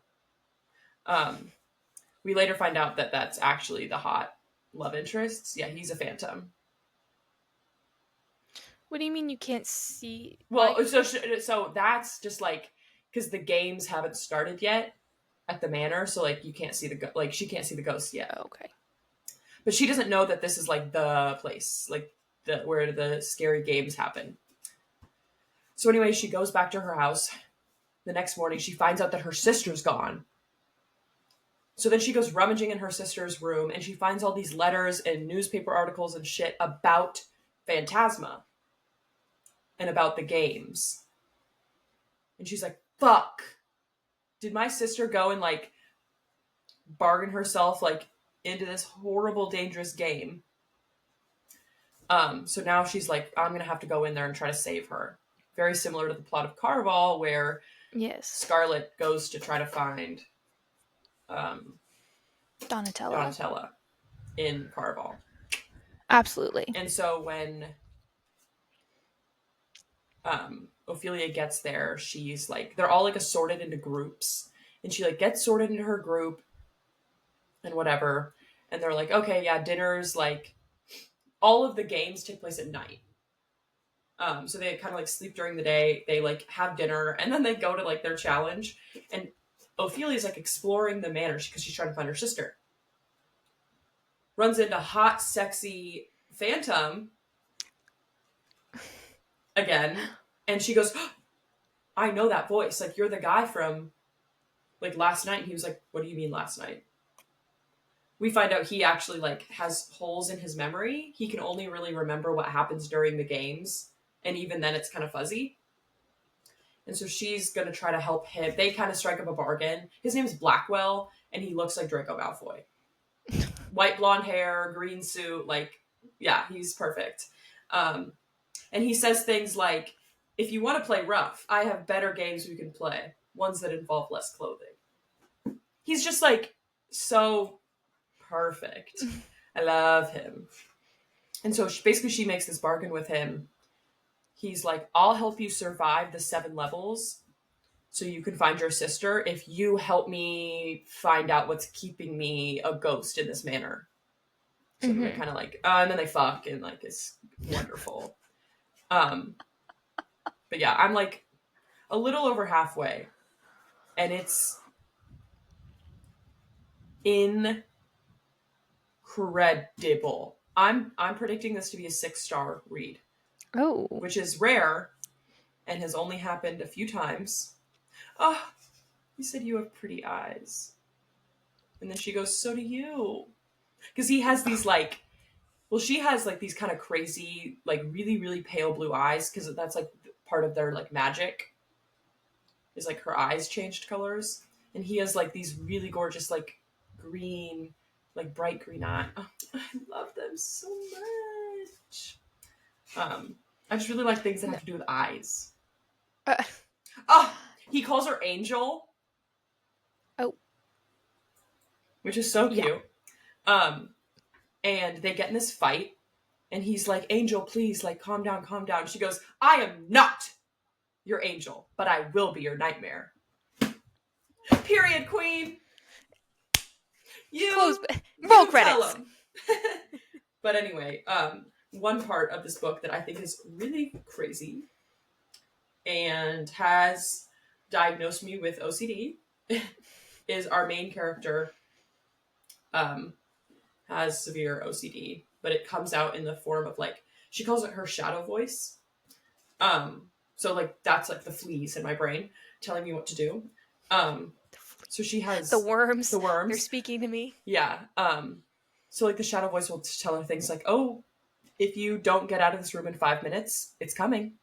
Speaker 1: Um, we later find out that that's actually the hot love interest. Yeah, he's a phantom.
Speaker 2: What do you mean you can't see? Why
Speaker 1: Well,
Speaker 2: you can't?
Speaker 1: so that's just like because the games haven't started yet at the manor, so like you can't see like she can't see the ghost yet,
Speaker 2: Oh, okay.
Speaker 1: but she doesn't know that this is like the place, like the where the scary games happen. So anyway, she goes back to her house. The next morning, she finds out that her sister's gone. So then she goes rummaging in her sister's room, and she finds all these letters and newspaper articles and shit about Phantasma and about the games. And she's like, fuck. Did my sister go and like bargain herself like into this horrible, dangerous game? So now she's like, I'm gonna have to go in there and try to save her. Very similar to the plot of Carval, where
Speaker 2: Yes.
Speaker 1: Scarlet goes to try to find um,
Speaker 2: Donatella.
Speaker 1: Donatella in Carval.
Speaker 2: Absolutely.
Speaker 1: And so when Ophelia gets there, she's like, they're all like assorted into groups, and she like gets sorted into her group and whatever. And they're like, okay, yeah, dinner's like all of the games take place at night. So they kind of like sleep during the day. They like have dinner, and then they go to like their challenge. And Ophelia's like exploring the manor because she's trying to find her sister. Runs into hot, sexy Phantom again, and she goes, oh, I know that voice. Like, you're the guy from like last night. And he was like, what do you mean last night? We find out he actually like has holes in his memory. He can only really remember what happens during the games, and even then it's kind of fuzzy. And so she's gonna try to help him. They kind of strike up a bargain. His name's Blackwell, and he looks like Draco Malfoy. White blonde hair, green suit, like, yeah, he's perfect. And he says things like, if you want to play rough, I have better games we can play, ones that involve less clothing. He's just like so perfect. I love him. And so basically she makes this bargain with him. He's like, I'll help you survive the 7 levels so you can find your sister if you help me find out what's keeping me a ghost in this manor. So they're kind of like, and then they fuck, and like it's wonderful. But yeah, I'm like a little over halfway, and it's incredible. I'm predicting this to be a 6-star read,
Speaker 2: Oh.
Speaker 1: which is rare and has only happened a few times. Oh, he said you have pretty eyes. And then she goes, so do you. Because he has these like, well, she has like these kind of crazy, like really, really pale blue eyes, because that's like part of their like magic, is like her eyes changed colors. And he has like these really gorgeous, like green, like bright green eyes. Oh, I love them so much. I just really like things that have to do with eyes. Oh, he calls her Angel.
Speaker 2: Oh.
Speaker 1: Which is so cute.
Speaker 2: Yeah.
Speaker 1: And they get in this fight, and he's like, Angel, please, like, calm down, calm down. She goes, I am not your angel, but I will be your nightmare. Period, queen. You
Speaker 2: roll credits.
Speaker 1: But anyway, one part of this book that I think is really crazy and has diagnosed me with OCD is our main character has severe OCD, but it comes out in the form of like, she calls it her shadow voice. So like that's like the fleas in my brain telling me what to do. So she has
Speaker 2: the worms.
Speaker 1: The worms.
Speaker 2: They're speaking to me.
Speaker 1: Yeah. So like the shadow voice will tell her things like, oh, if you don't get out of this room in 5 minutes, it's coming.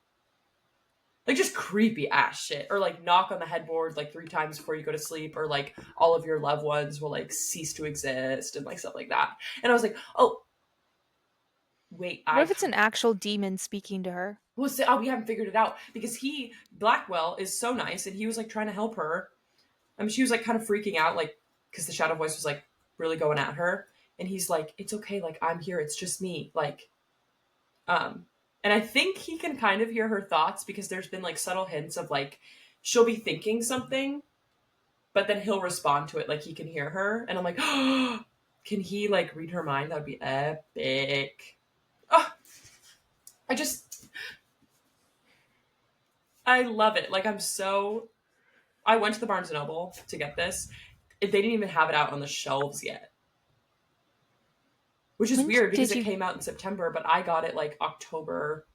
Speaker 1: Like just creepy ass shit. Or like knock on the headboard like 3 times before you go to sleep, or like all of your loved ones will like cease to exist and like stuff like that. And I was like, oh, wait.
Speaker 2: What if it's an actual demon speaking to her?
Speaker 1: Well, we haven't figured it out, because Blackwell is so nice, and he was like trying to help her. I mean, she was like kind of freaking out, like, because the shadow voice was like really going at her, and he's like, it's okay, like, I'm here, it's just me, like, and I think he can kind of hear her thoughts, because there's been like subtle hints of like, she'll be thinking something, but then he'll respond to it, like he can hear her, and I'm like, oh, can he like read her mind? That would be epic. Oh, I love it. Like, I went to the Barnes & Noble to get this. They didn't even have it out on the shelves yet. Which is weird, because it came out in September, but I got it, like, October.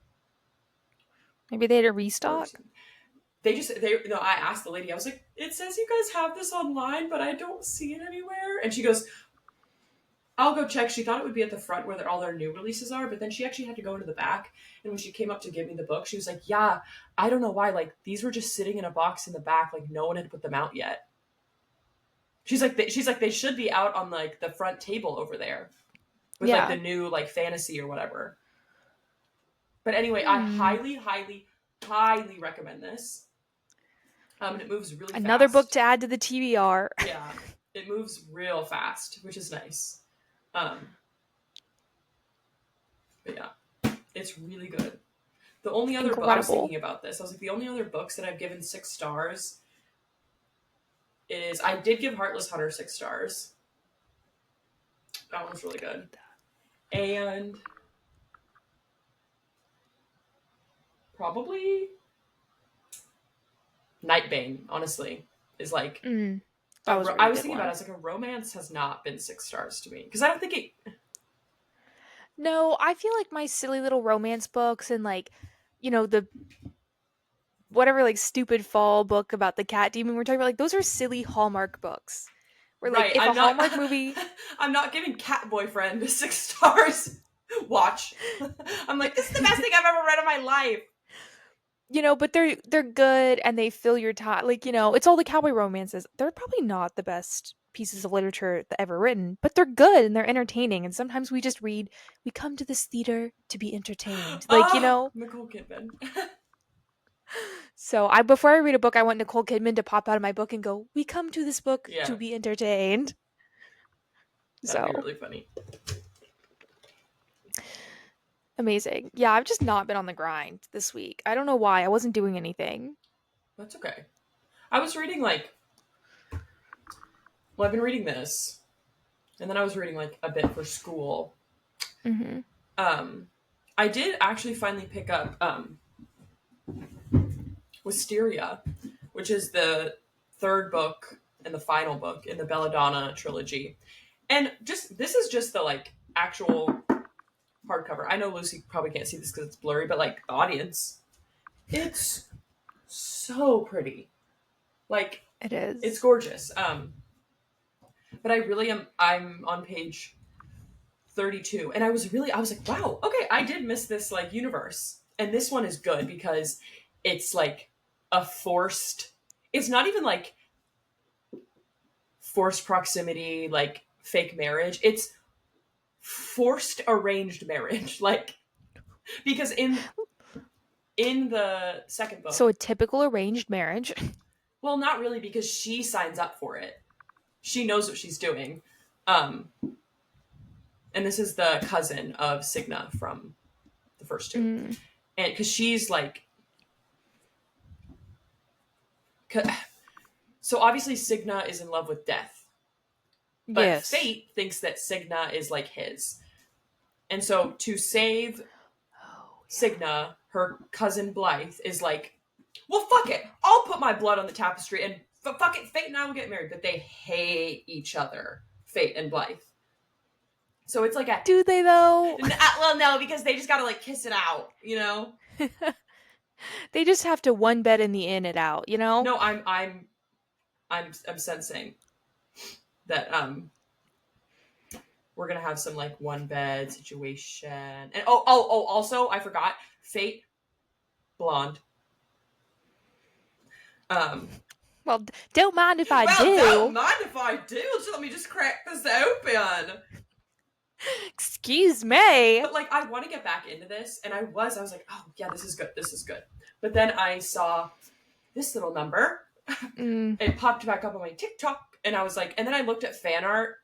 Speaker 2: Maybe they had a restock?
Speaker 1: I asked the lady, I was like, it says you guys have this online, but I don't see it anywhere. And she goes, I'll go check. She thought it would be at the front where all their new releases are, but then she actually had to go into the back. And when she came up to give me the book, she was like, yeah, I don't know why. Like, these were just sitting in a box in the back. Like, no one had put them out yet. She's like, they should be out on, like, the front table over there with, like, the new, like, fantasy or whatever. But anyway, I highly, highly, highly recommend this. And it moves really fast.
Speaker 2: Another book to add to the TBR.
Speaker 1: Yeah, it moves real fast, which is nice. But yeah, it's really good. The only other book I was thinking about this, I was like, the only other books that I've given 6 stars is, I did give Heartless Hunter 6 stars. That one's really good. And probably Nightbane, honestly, is like, I was thinking about it, I was like, a romance has not been 6 stars to me, because I don't think it.
Speaker 2: No, I feel like my silly little romance books and like, you know, the whatever like stupid fall book about the cat demon we're talking about, like those are silly Hallmark books. Where like if Hallmark movie,
Speaker 1: I'm not giving Cat Boyfriend 6 stars. Watch. I'm like, this is the best thing I've ever read in my life.
Speaker 2: You know, but they're good and they fill your time. Like, you know, it's all the cowboy romances. They're probably not the best pieces of literature ever written, but they're good and they're entertaining. And sometimes we just read, we come to this theater to be entertained. Like, you know.
Speaker 1: Nicole Kidman.
Speaker 2: So before I read a book, I want Nicole Kidman to pop out of my book and go, we come to this book to be entertained.
Speaker 1: That'd be really funny.
Speaker 2: Amazing. Yeah, I've just not been on the grind this week. I don't know why. I wasn't doing anything.
Speaker 1: That's okay. I was reading I've been reading this, and then I was reading like a bit for school,
Speaker 2: Mm-hmm.
Speaker 1: I did actually finally pick up Wisteria, which is the third book and the final book in the Belladonna trilogy. And just this is just the like actual hardcover. I know Lucy probably can't see this because it's blurry, but like the audience, it's so pretty. Like
Speaker 2: It is.
Speaker 1: it's gorgeous. But I really am. I'm on page 32, and I was like, wow, okay, I did miss this like universe, and this one is good because it's like a forced. It's not even like forced proximity, like fake marriage. It's forced arranged marriage, like because in the second book,
Speaker 2: So a typical arranged marriage.
Speaker 1: well, not really because she signs up for it. She knows what she's doing. Um, and this is the cousin of Signa from the first two.
Speaker 2: Mm.
Speaker 1: And because she's like, so obviously Signa is in love with Death, but
Speaker 2: Yes.
Speaker 1: Fate thinks that Signa is like his. And so to save Signa, her cousin Blythe is like, well, fuck it. I'll put my blood on the tapestry and fuck it. Fate and I will get married. But they hate each other, Fate and Blythe. So it's like a.
Speaker 2: Do they though?
Speaker 1: Well, no, because they just gotta like kiss it out, you know.
Speaker 2: They just have to one bed in the inn it out, you know.
Speaker 1: No, I'm sensing that we're gonna have some like one bed situation. And also I forgot Fate blonde.
Speaker 2: Well, don't mind if I do.
Speaker 1: Don't mind if I do. So let me just crack this open.
Speaker 2: Excuse me.
Speaker 1: But like I want to get back into this, and I was like, oh yeah, this is good. But then I saw this little number. It popped back up on my TikTok, and I was like, and then I looked at fan art,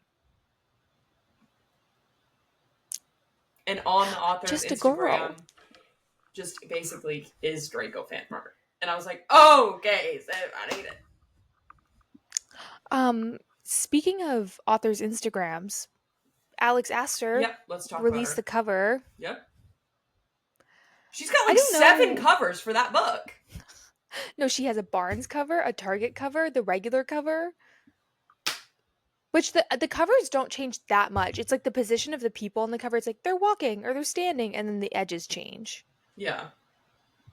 Speaker 1: and on the author's
Speaker 2: Just a
Speaker 1: Instagram,
Speaker 2: girl.
Speaker 1: just basically is Draco fan art, and I was like, oh, okay, so I need it.
Speaker 2: Speaking of authors' Instagrams, Alex Astor
Speaker 1: let's talk
Speaker 2: released
Speaker 1: about
Speaker 2: the cover.
Speaker 1: Yep. She's got like 7 covers for that book.
Speaker 2: No, she has a Barnes cover, a Target cover, the regular cover. Which the covers don't change that much. It's like the position of the people on the cover. It's like they're walking or they're standing, and then the edges change.
Speaker 1: Yeah.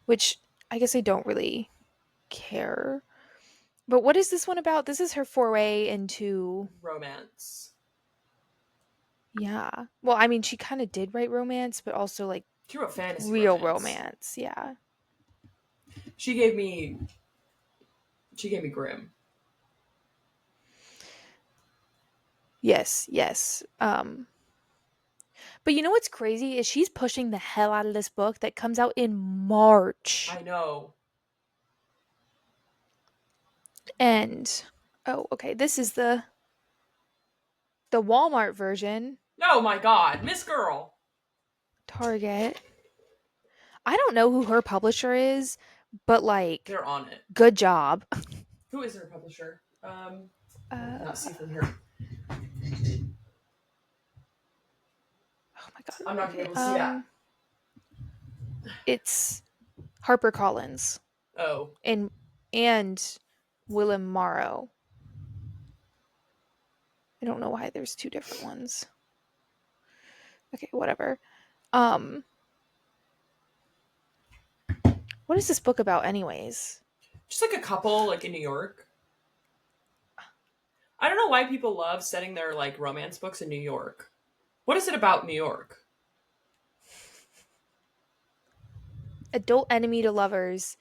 Speaker 2: Which I guess I don't really care. But what is this one about? This is her foray into
Speaker 1: romance.
Speaker 2: Yeah. Well, I mean, she kind of did write romance, but also like
Speaker 1: she wrote fantasy
Speaker 2: real romance. Yeah.
Speaker 1: She gave me Grimm.
Speaker 2: Yes. But you know what's crazy is she's pushing the hell out of this book that comes out in March.
Speaker 1: I know.
Speaker 2: And okay, this is the Walmart version.
Speaker 1: Oh my god, Miss Girl.
Speaker 2: Target. I don't know who her publisher is, but like
Speaker 1: they're on it.
Speaker 2: Good job.
Speaker 1: Who is her publisher? Not see from here.
Speaker 2: Oh my god.
Speaker 1: I'm not gonna be able to see that.
Speaker 2: It's HarperCollins.
Speaker 1: Oh.
Speaker 2: And Willem Morrow. I don't know why there's 2 different ones. Okay, whatever. What is this book about anyways?
Speaker 1: Just like a couple like in New York. I don't know why people love setting their like romance books in New York. What is it about New York?
Speaker 2: Adult enemy to lovers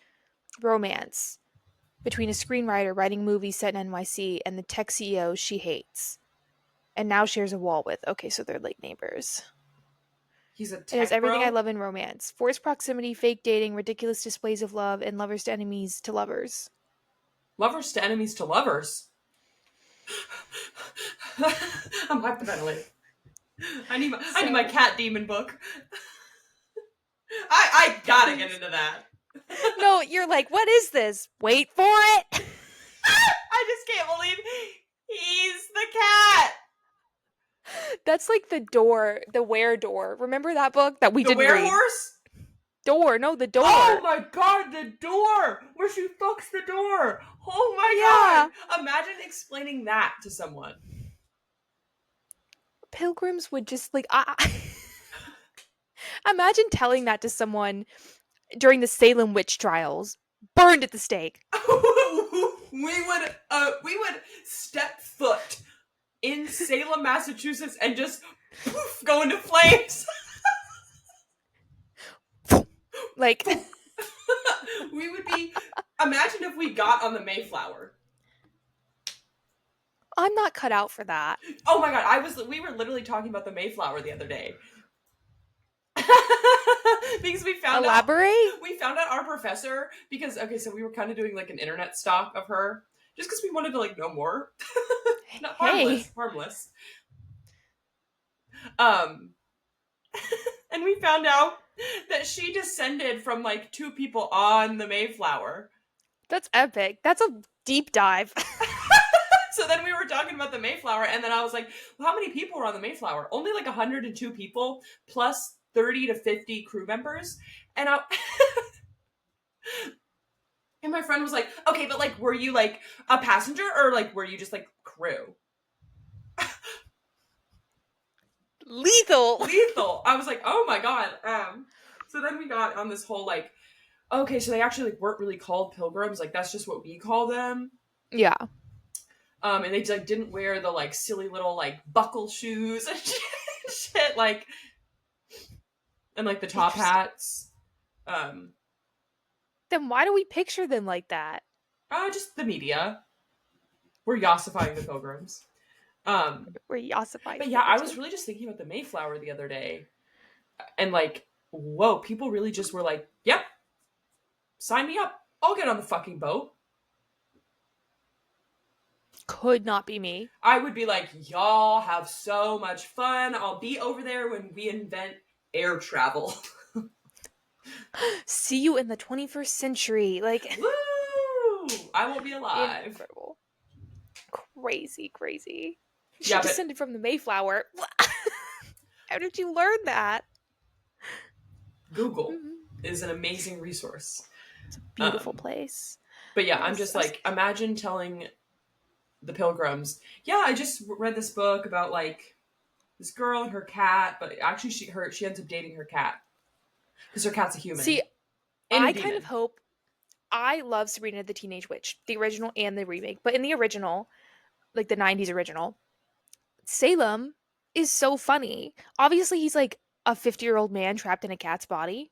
Speaker 2: romance between a screenwriter writing movies set in NYC and the tech CEO she hates and now shares a wall with. Okay, so they're like neighbors.
Speaker 1: He's a tech
Speaker 2: It has everything
Speaker 1: bro?
Speaker 2: I love in romance. Forced proximity, fake dating, ridiculous displays of love, and lovers to enemies to lovers.
Speaker 1: Lovers to enemies to lovers? I'm hyperventilating. I need my cat demon book. I gotta get into that.
Speaker 2: No, you're like, what is this? Wait for it.
Speaker 1: I just can't believe he's the cat.
Speaker 2: That's like the door, the where door. Remember that book that we
Speaker 1: The
Speaker 2: didn't read?
Speaker 1: werehorse?
Speaker 2: Door, no, the door.
Speaker 1: Oh my god, the door! Where she fucks the door! Oh my
Speaker 2: Yeah.
Speaker 1: god! Imagine explaining that to someone.
Speaker 2: Pilgrims would just like imagine telling that to someone during the Salem witch trials, burned at the stake.
Speaker 1: we would step foot in Salem, Massachusetts, and just poof, go into flames.
Speaker 2: Like,
Speaker 1: we would be. Imagine if we got on the Mayflower.
Speaker 2: I'm not cut out for that.
Speaker 1: Oh my god, we were literally talking about the Mayflower the other day. Because we found out our professor, because okay, so we were kind of doing like an internet stalk of her just because we wanted to like know more. Not harmless. And we found out that she descended from like 2 people on the Mayflower.
Speaker 2: That's epic. That's a deep dive.
Speaker 1: So then we were talking about the Mayflower, and then I was like, well, how many people were on the Mayflower? Only like 102 people plus 30 to 50 crew members. And and my friend was like, okay, but like, were you like a passenger or like, were you just like crew?
Speaker 2: Lethal.
Speaker 1: I was like, oh my god. So then we got on this whole like, okay, so they actually like weren't really called pilgrims. Like that's just what we call them.
Speaker 2: Yeah.
Speaker 1: And they like didn't wear the like silly little like buckle shoes and shit, like, and like the top hats.
Speaker 2: Then why do we picture them like that?
Speaker 1: Just the media. We're yossifying the pilgrims.
Speaker 2: We're yossifying.
Speaker 1: But yeah, I was really just thinking about the Mayflower the other day, and like, whoa, people really just were like, yep, sign me up. I'll get on the fucking boat.
Speaker 2: Could not be me.
Speaker 1: I would be like, y'all have so much fun. I'll be over there when we invent air travel.
Speaker 2: See you in the 21st century. Like,
Speaker 1: woo! I won't be alive.
Speaker 2: Incredible. Crazy. She
Speaker 1: Yeah,
Speaker 2: descended from the Mayflower. How did you learn that?
Speaker 1: Google is an amazing resource.
Speaker 2: It's a beautiful place.
Speaker 1: But yeah, I'm just like, imagine telling the pilgrims, yeah, I just read this book about like this girl and her cat, but actually she ends up dating her cat because her cat's a human.
Speaker 2: See, I kind of hope. I love Sabrina the Teenage Witch, the original and the remake, but in the original, like the 90s original, Salem is so funny. Obviously, he's like a 50-year-old man trapped in a cat's body.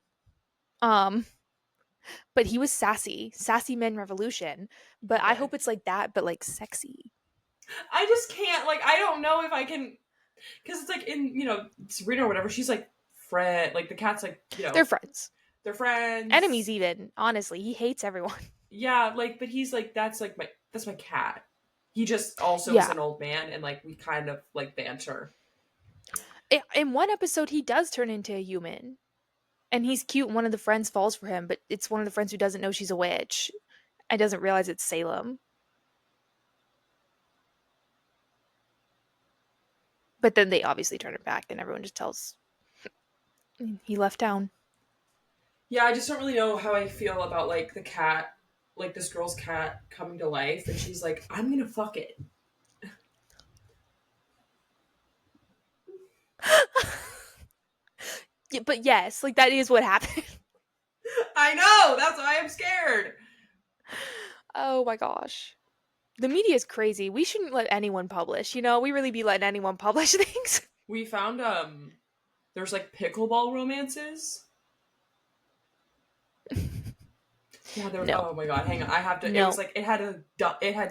Speaker 2: But he was sassy men revolution. But okay. I hope it's like that, but like sexy.
Speaker 1: I just can't, like, I don't know if I can, because it's like in, you know, Sabrina or whatever, she's like friend, like the cat's like, you know,
Speaker 2: they're friends,
Speaker 1: enemies
Speaker 2: even, honestly. He hates everyone.
Speaker 1: Yeah, like, but he's like, that's my cat. He just also is an old man, and like we kind of like banter.
Speaker 2: In one episode he does turn into a human. And he's cute. One of the friends falls for him, but it's one of the friends who doesn't know she's a witch and doesn't realize it's Salem. But then they obviously turn it back, and everyone just tells he left town.
Speaker 1: Yeah, I just don't really know how I feel about like the cat, like this girl's cat coming to life, and she's like, I'm gonna fuck it.
Speaker 2: Yeah, but yes, like that is what happened.
Speaker 1: I know, that's why I'm scared.
Speaker 2: Oh my gosh. The media is crazy. We shouldn't let anyone publish, you know? We really be letting anyone publish things.
Speaker 1: We found there's like pickleball romances. Yeah, there was, oh my god, hang on. I have to It was like it had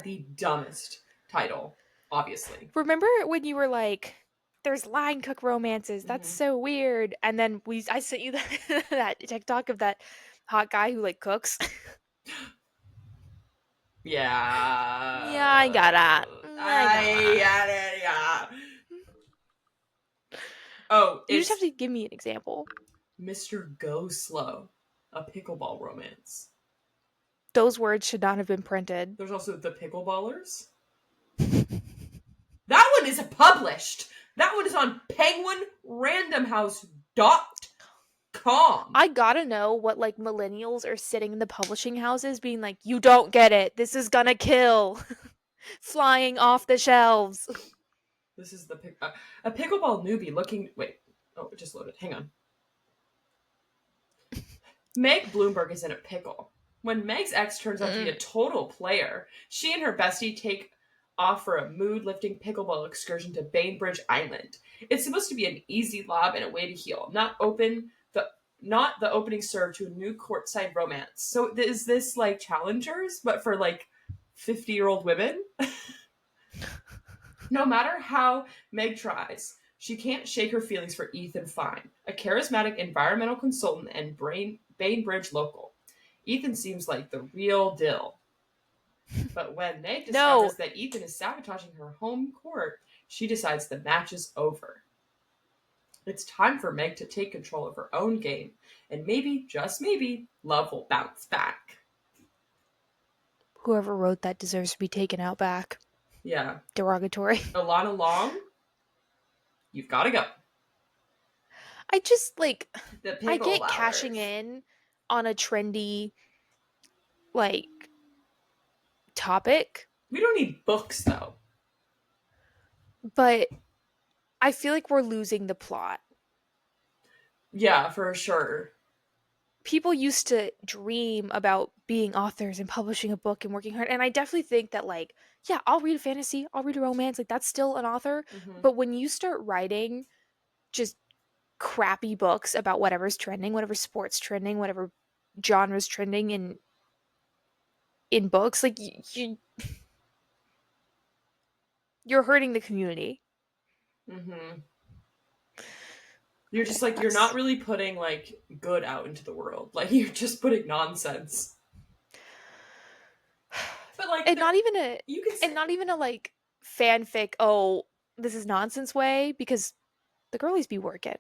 Speaker 1: the dumbest title, obviously.
Speaker 2: Remember when you were like, there's line cook romances. That's so weird. And then I sent you that TikTok of that hot guy who like cooks.
Speaker 1: Yeah.
Speaker 2: Yeah, I got that.
Speaker 1: Yeah. Oh,
Speaker 2: you just have to give me an example.
Speaker 1: Mr. Go Slow, a pickleball romance.
Speaker 2: Those words should not have been printed.
Speaker 1: There's also the Pickleballers. That one is published. That one is on penguinrandomhouse.com.
Speaker 2: I gotta know what like millennials are sitting in the publishing houses being like, you don't get it. This is gonna kill. Flying off the shelves.
Speaker 1: This is a pickleball newbie looking. Wait. Oh, it just loaded. Hang on. Meg Bloomberg is in a pickle. When Meg's ex turns out to be a total player, she and her bestie take off for a mood-lifting pickleball excursion to Bainbridge Island. It's supposed to be an easy lob and a way to heal, not the opening serve to a new courtside romance. So is this like challengers, but for like 50-year-old women? No matter how Meg tries, she can't shake her feelings for Ethan Fine, a charismatic environmental consultant and Bainbridge local. Ethan seems like the real deal. But when Meg discovers that Ethan is sabotaging her home court, she decides the match is over. It's time for Meg to take control of her own game, and maybe, just maybe, love will bounce back.
Speaker 2: Whoever wrote that deserves to be taken out back.
Speaker 1: Yeah.
Speaker 2: Derogatory.
Speaker 1: Alana Long, you've got to go.
Speaker 2: I just, like,
Speaker 1: I get
Speaker 2: cashing in on a trendy, like, topic.
Speaker 1: We don't need books, though.
Speaker 2: But I feel like we're losing the plot.
Speaker 1: Yeah, for sure.
Speaker 2: People used to dream about being authors and publishing a book and working hard. And I definitely think that, like, yeah, I'll read a fantasy, I'll read a romance. Like, that's still an author. Mm-hmm. But when you start writing just crappy books about whatever's trending, whatever sports trending, whatever genre's trending in books, like, you're hurting the community.
Speaker 1: Mm-hmm. You're just like, you're not really putting like good out into the world. Like, you're just putting nonsense. But like,
Speaker 2: and not even a like fanfic. Oh, this is nonsense way, because the girlies be working.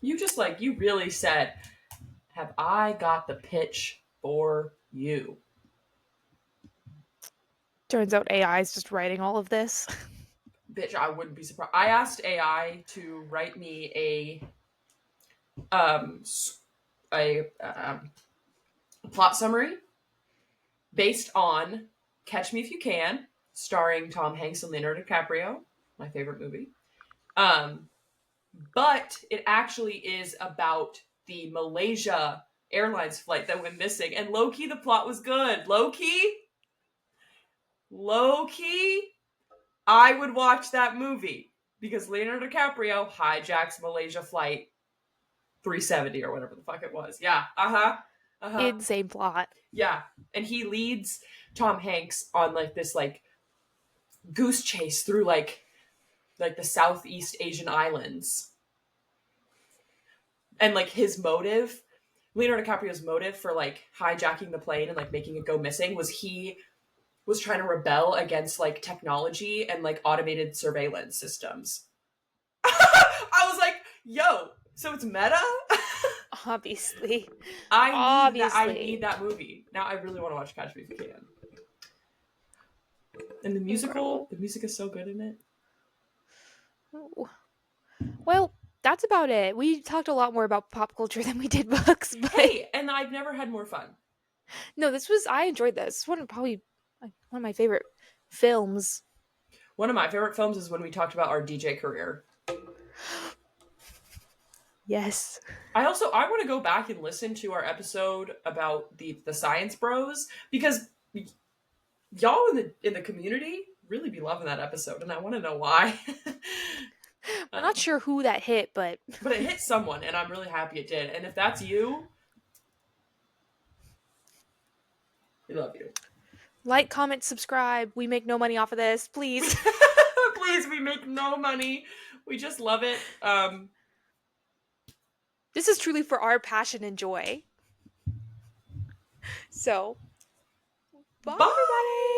Speaker 1: You just like, you really said, have I got the pitch for you?
Speaker 2: Turns out AI is just writing all of this.
Speaker 1: Bitch, I wouldn't be surprised. I asked AI to write me a plot summary based on Catch Me If You Can, starring Tom Hanks and Leonardo DiCaprio, my favorite movie. But it actually is about the Malaysia Airlines flight that went missing. And low-key, the plot was good. Low-key, I would watch that movie because Leonardo DiCaprio hijacks Malaysia flight 370 or whatever the fuck it was. Yeah.
Speaker 2: Insane plot.
Speaker 1: Yeah. And he leads Tom Hanks on like this like goose chase through like the Southeast Asian islands. And like his motive, Leonardo DiCaprio's motive for like hijacking the plane and like making it go missing was he was trying to rebel against like technology and like automated surveillance systems. I was like, yo, so it's meta?
Speaker 2: Obviously.
Speaker 1: I need that movie. Now I really want to watch Catch Me If You Can. And the music is so good in it.
Speaker 2: Ooh. Well, that's about it. We talked a lot more about pop culture than we did books. But
Speaker 1: hey, and I've never had more fun.
Speaker 2: No, I enjoyed this. One of my favorite films.
Speaker 1: One of my favorite films is when we talked about our DJ career.
Speaker 2: Yes.
Speaker 1: I want to go back and listen to our episode about the Science Bros, because y'all in the community really be loving that episode, and I want to know why.
Speaker 2: I'm not sure who that hit, but
Speaker 1: it hit someone, and I'm really happy it did. And if that's you, we love you.
Speaker 2: Like, comment, subscribe. We make no money off of this. Please.
Speaker 1: Please, we make no money. We just love it.
Speaker 2: This is truly for our passion and joy. So, bye.
Speaker 1: Bye.